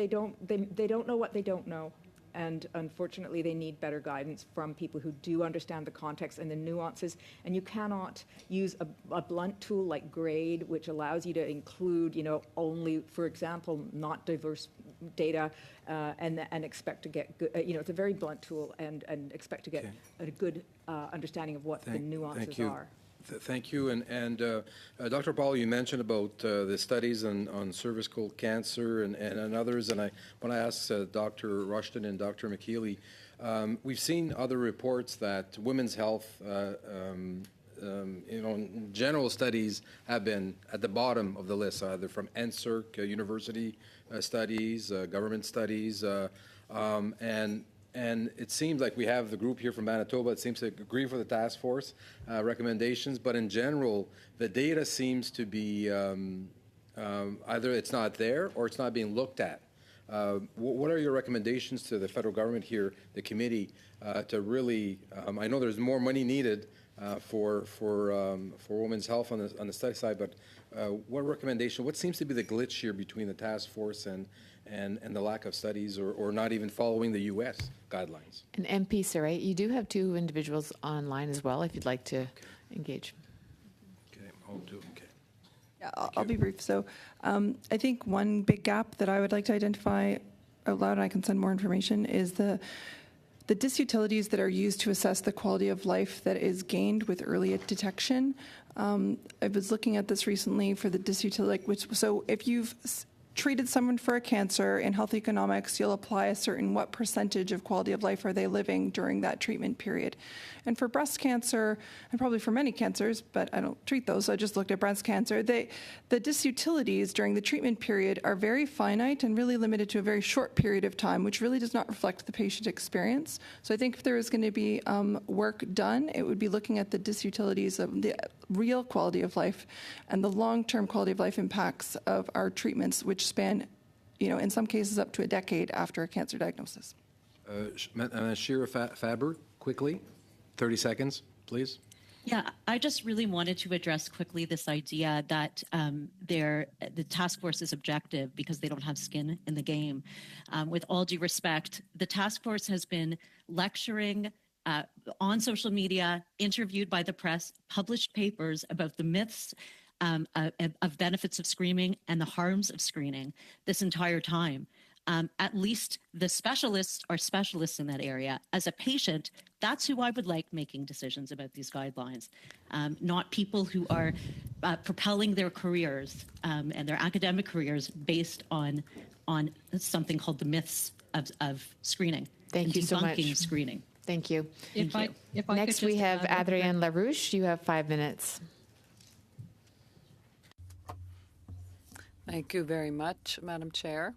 don't know what they don't know. And unfortunately, they need better guidance from people who do understand the context and the nuances. And you cannot use a blunt tool like grade, which allows you to include, you know, only, for example, not diverse data, and expect to get good. You know, it's a very blunt tool, and expect to get a good understanding of what the nuances are. Thank you. And Dr. Paul, you mentioned about the studies on cervical cancer and others, and I want to ask Dr. Rushton and Dr. McKeely, we've seen other reports that women's health general studies have been at the bottom of the list, either from NSERC, university studies, government studies, and it seems like we have the group here from Manitoba. It seems to agree for the task force recommendations, but in general, the data seems to be either it's not there or it's not being looked at. What are your recommendations to the federal government here, the committee, to really? I know there's more money needed for women's health on the study side, but what recommendation? What seems to be the glitch here between the task force and the lack of studies, or not even following the U.S. guidelines? And MP Saray, you do have two individuals online as well, if you'd like to engage. Okay, I'll do. Okay. Yeah, I'll be brief. So I think one big gap that I would like to identify out loud, and I can send more information, is the disutilities that are used to assess the quality of life that is gained with early detection. I was looking at this recently for the disutility, so if you've treated someone for a cancer in health economics, you'll apply a certain what percentage of quality of life are they living during that treatment period. And for breast cancer, and probably for many cancers, but I don't treat those, so I just looked at breast cancer, the disutilities during the treatment period are very finite and really limited to a very short period of time, which really does not reflect the patient experience. So I think if there is going to be work done, it would be looking at the disutilities of the real quality of life and the long-term quality of life impacts of our treatments, which span, in some cases up to a decade after a cancer diagnosis. Shira Faber, quickly, 30 seconds, please. Yeah, I just really wanted to address quickly this idea that the task force is objective because they don't have skin in the game. With all due respect, the task force has been lecturing on social media, interviewed by the press, published papers about the myths of benefits of screening and the harms of screening this entire time. At least the specialists are specialists in that area. As a patient, that's who I would like making decisions about these guidelines, not people who are propelling their careers and their academic careers based on something called the myths of screening. Thank you so much. Debunking screening. Thank you. If I Next, we have Adrienne LaRouche. You have 5 minutes. Thank you very much, Madam Chair.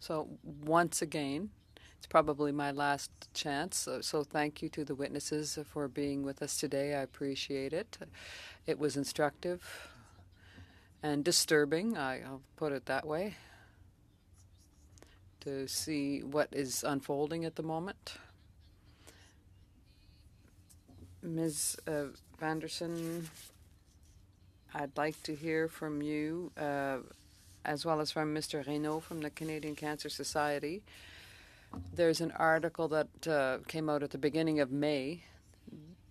So once again, it's probably my last chance. So thank you to the witnesses for being with us today. I appreciate it. It was instructive and disturbing, I'll put it that way, to see what is unfolding at the moment. Ms. Vanderson, I'd like to hear from you, as well as from Mr. Reynaud from the Canadian Cancer Society. There's an article that came out at the beginning of May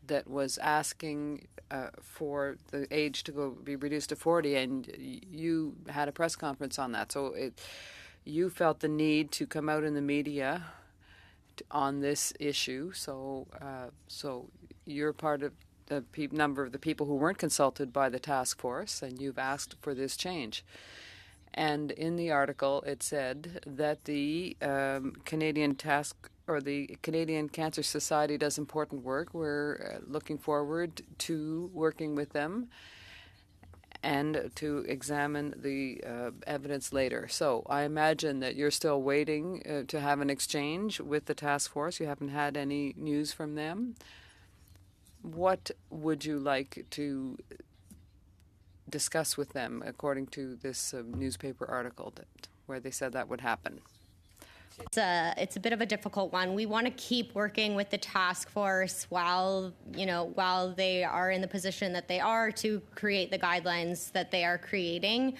that was asking for the age to be reduced to 40, and you had a press conference on that. So you felt the need to come out in the media on this issue. So you're part of the number of the people who weren't consulted by the task force, and you've asked for this change. And in the article, it said that the Canadian Cancer Society does important work. We're looking forward to working with them and to examine the evidence later. So I imagine that you're still waiting to have an exchange with the task force. You haven't had any news from them. What would you like to discuss with them, according to this newspaper article where they said that would happen? It's a bit of a difficult one. We want to keep working with the task force while they are in the position that they are to create the guidelines that they are creating.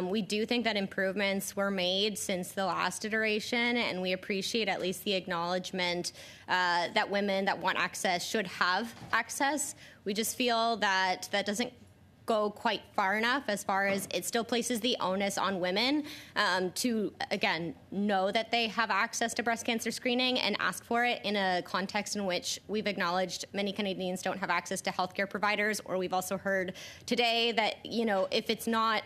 We do think that improvements were made since the last iteration, and we appreciate at least the acknowledgement that women that want access should have access. We just feel that that doesn't go quite far enough as far as it still places the onus on women to, again, know that they have access to breast cancer screening and ask for it in a context in which we've acknowledged many Canadians don't have access to healthcare providers, or we've also heard today that, if it's not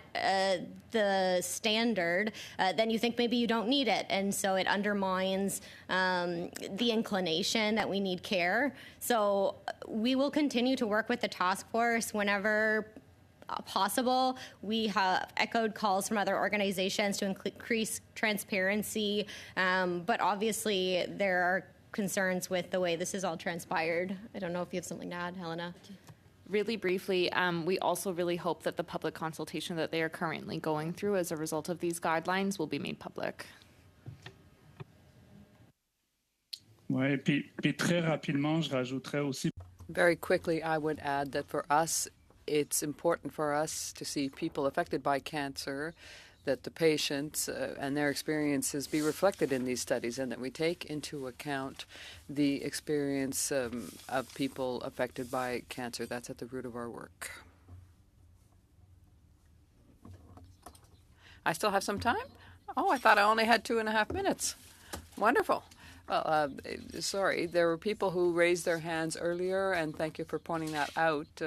the standard, then you think maybe you don't need it. And so it undermines the inclination that we need care. So we will continue to work with the task force whenever possible. We have echoed calls from other organizations to increase transparency, but obviously there are concerns with the way this has all transpired. I don't know if you have something to add, Helena. Really briefly, we also really hope that the public consultation that they are currently going through as a result of these guidelines will be made public. Ouais, puis très rapidement, je rajouterais aussi. Very quickly, I would add that for us, it's important for us to see people affected by cancer, that the patients and their experiences be reflected in these studies, and that we take into account the experience of people affected by cancer. That's at the root of our work. I still have some time? Oh, I thought I only had 2.5 minutes. Wonderful. Well, sorry, there were people who raised their hands earlier, and thank you for pointing that out.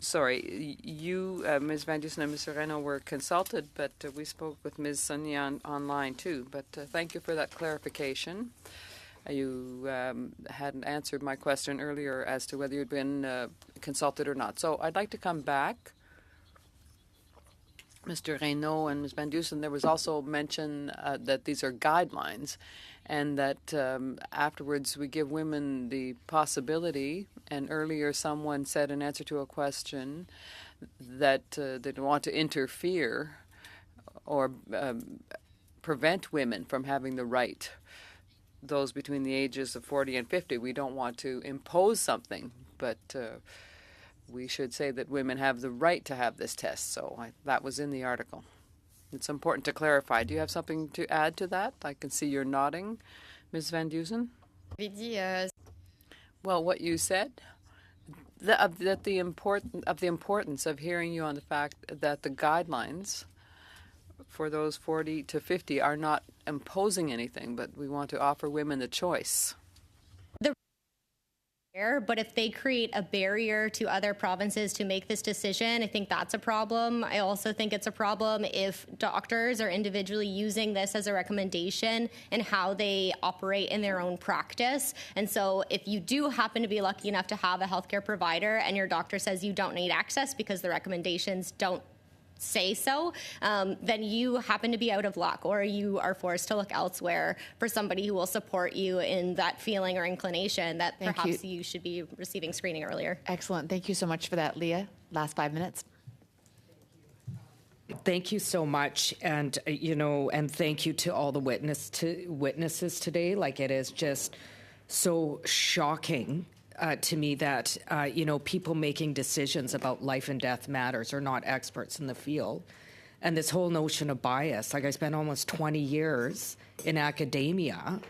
Sorry, you, Ms. Van Dusen and Mr. Reno were consulted, but we spoke with Ms. Sonia online too. But thank you for that clarification. You hadn't answered my question earlier as to whether you'd been consulted or not. So I'd like to come back. Mr. Reno and Ms. Van Dusen, there was also mention that these are guidelines, and that afterwards we give women the possibility, and earlier someone said in answer to a question that they don't want to interfere or prevent women from having the right, those between the ages of 40 and 50. We don't want to impose something, but we should say that women have the right to have this test. So that was in the article. It's important to clarify. Do you have something to add to that? I can see you're nodding, Ms. Van Dusen. Well, what you said, of the importance of hearing you on the fact that the guidelines for those 40 to 50 are not imposing anything, but we want to offer women the choice. But if they create a barrier to other provinces to make this decision, I think that's a problem. I also think it's a problem if doctors are individually using this as a recommendation and how they operate in their own practice. And so if you do happen to be lucky enough to have a healthcare provider and your doctor says you don't need access because the recommendations don't say so, then you happen to be out of luck, or you are forced to look elsewhere for somebody who will support you in that feeling or inclination that perhaps you should be receiving screening earlier. Excellent. Thank you so much for that, Leah. Last 5 minutes. Thank you so much, and and thank you to all the witnesses today. Like, it is just so shocking to me that, people making decisions about life and death matters are not experts in the field. And this whole notion of bias, like, I spent almost 20 years in academia.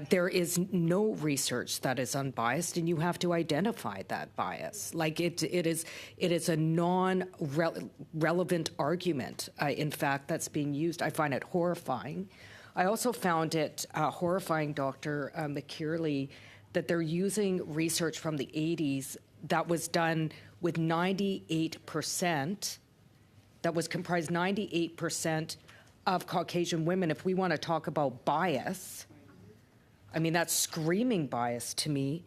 There is no research that is unbiased, and you have to identify that bias. Like, it is a non-relevant argument, in fact, that's being used. I find it horrifying. I also found it horrifying, Dr. McKearley, that they're using research from the 80s that was done with 98%, that was comprised 98% of Caucasian women. If we want to talk about bias, I mean, that's screaming bias to me.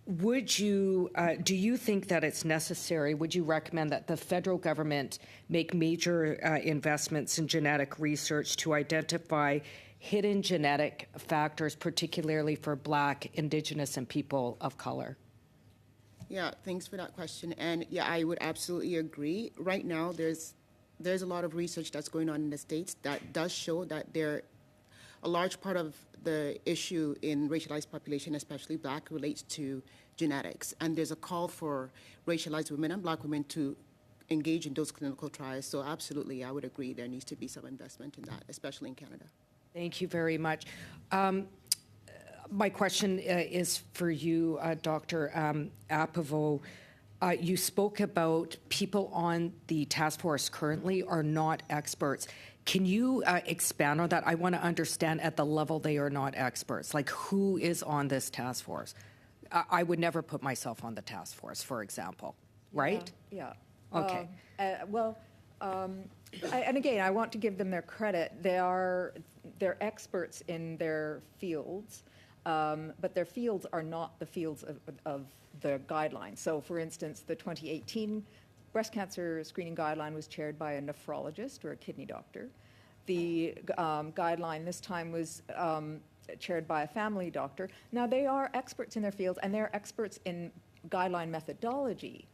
Would you, do you think that it's necessary, would you recommend that the federal government make major investments in genetic research to identify hidden genetic factors, particularly for Black, Indigenous, and people of color? Yeah, thanks for that question. And yeah, I would absolutely agree. Right now, there's a lot of research that's going on in the States that does show that a large part of the issue in racialized population, especially Black, relates to genetics. And there's a call for racialized women and Black women to engage in those clinical trials. So absolutely, I would agree there needs to be some investment in that, especially in Canada. Thank you very much. My question is for you, Dr. Apovo. you spoke about people on the task force currently are not experts. Can you expand on that? I want to understand at the level they are not experts. Like, who is on this task force? I would never put myself on the task force, for example, right? Yeah. Okay. And again, I want to give them their credit. They're experts in their fields, but their fields are not the fields of the guidelines. So, for instance, the 2018 breast cancer screening guideline was chaired by a nephrologist or a kidney doctor. The guideline this time was chaired by a family doctor. Now, they are experts in their fields, and they're experts in guideline methodology.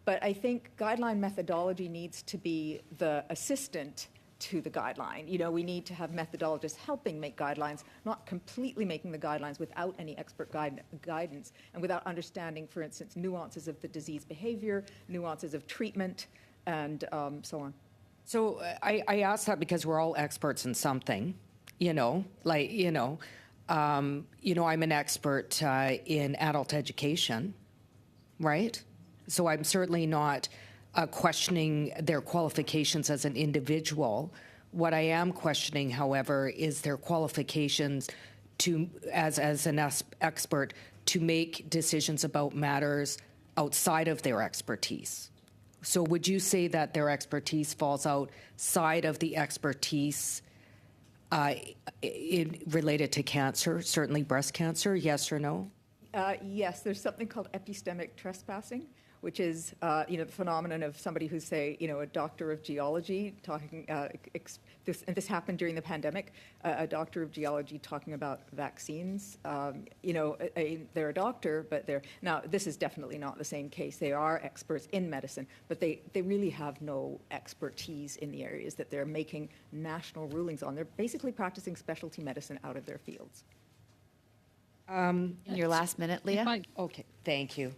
But I think guideline methodology needs to be the assistant to the guideline. You know, we need to have methodologists helping make guidelines, not completely making the guidelines without any expert guidance and without understanding, for instance, nuances of the disease behavior, nuances of treatment, and so on. So I ask that because we're all experts in something, I'm an expert in adult education, right? So I'm certainly not questioning their qualifications as an individual. What I am questioning, however, is their qualifications to, as an expert, to make decisions about matters outside of their expertise. So would you say that their expertise falls outside of the expertise related to cancer, certainly breast cancer, yes or no? Yes, there's something called epistemic trespassing, which is, the phenomenon of somebody who's, say, a doctor of geology talking, this happened during the pandemic, a doctor of geology talking about vaccines. They're a doctor, but now this is definitely not the same case. They are experts in medicine, but they really have no expertise in the areas that they're making national rulings on. They're basically practicing specialty medicine out of their fields. In your last minute, Leah? Okay, thank you.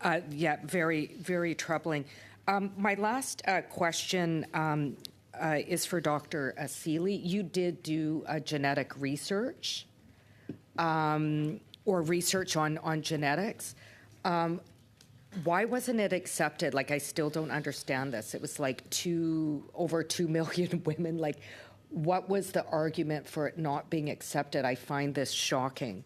Very, very troubling. My last question is for Dr. Seeley. You did do genetic research or research on genetics. Why wasn't it accepted? Like, I still don't understand this. It was like over 2 million women. Like, what was the argument for it not being accepted? I find this shocking.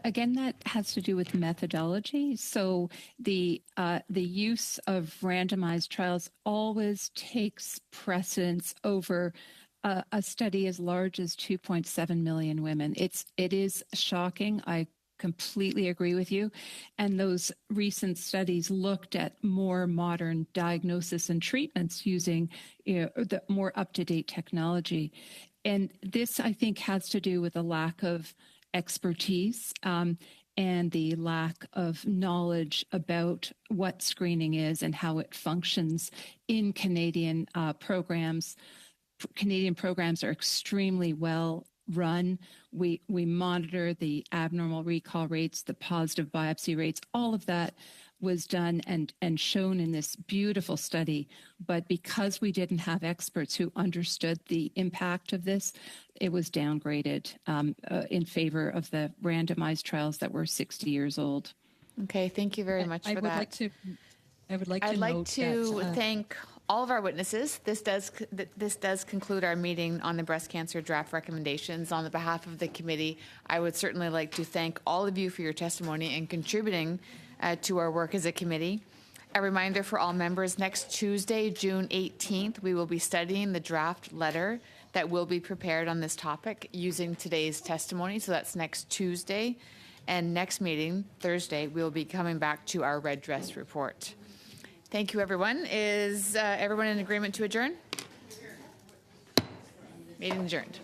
Again, that has to do with methodology. So the use of randomized trials always takes precedence over a study as large as 2.7 million women. It is shocking. I completely agree with you. And those recent studies looked at more modern diagnosis and treatments using the more up-to-date technology. And this, I think, has to do with a lack of expertise and the lack of knowledge about what screening is and how it functions in Canadian programs. Canadian programs are extremely well run. We monitor the abnormal recall rates, the positive biopsy rates, all of that was done and shown in this beautiful study. But because we didn't have experts who understood the impact of this, it was downgraded in favor of the randomized trials that were 60 years old. Okay, thank you very much for that. I'd like to thank all of our witnesses. This does conclude our meeting on the breast cancer draft recommendations. On the behalf of the committee, I would certainly like to thank all of you for your testimony and contributing to our work as a committee. A reminder for all members, next Tuesday, June 18th, we will be studying the draft letter that will be prepared on this topic using today's testimony. So that's next Tuesday. And next meeting, Thursday, we'll be coming back to our red dress report. Thank you, everyone. Is everyone in agreement to adjourn? Meeting adjourned.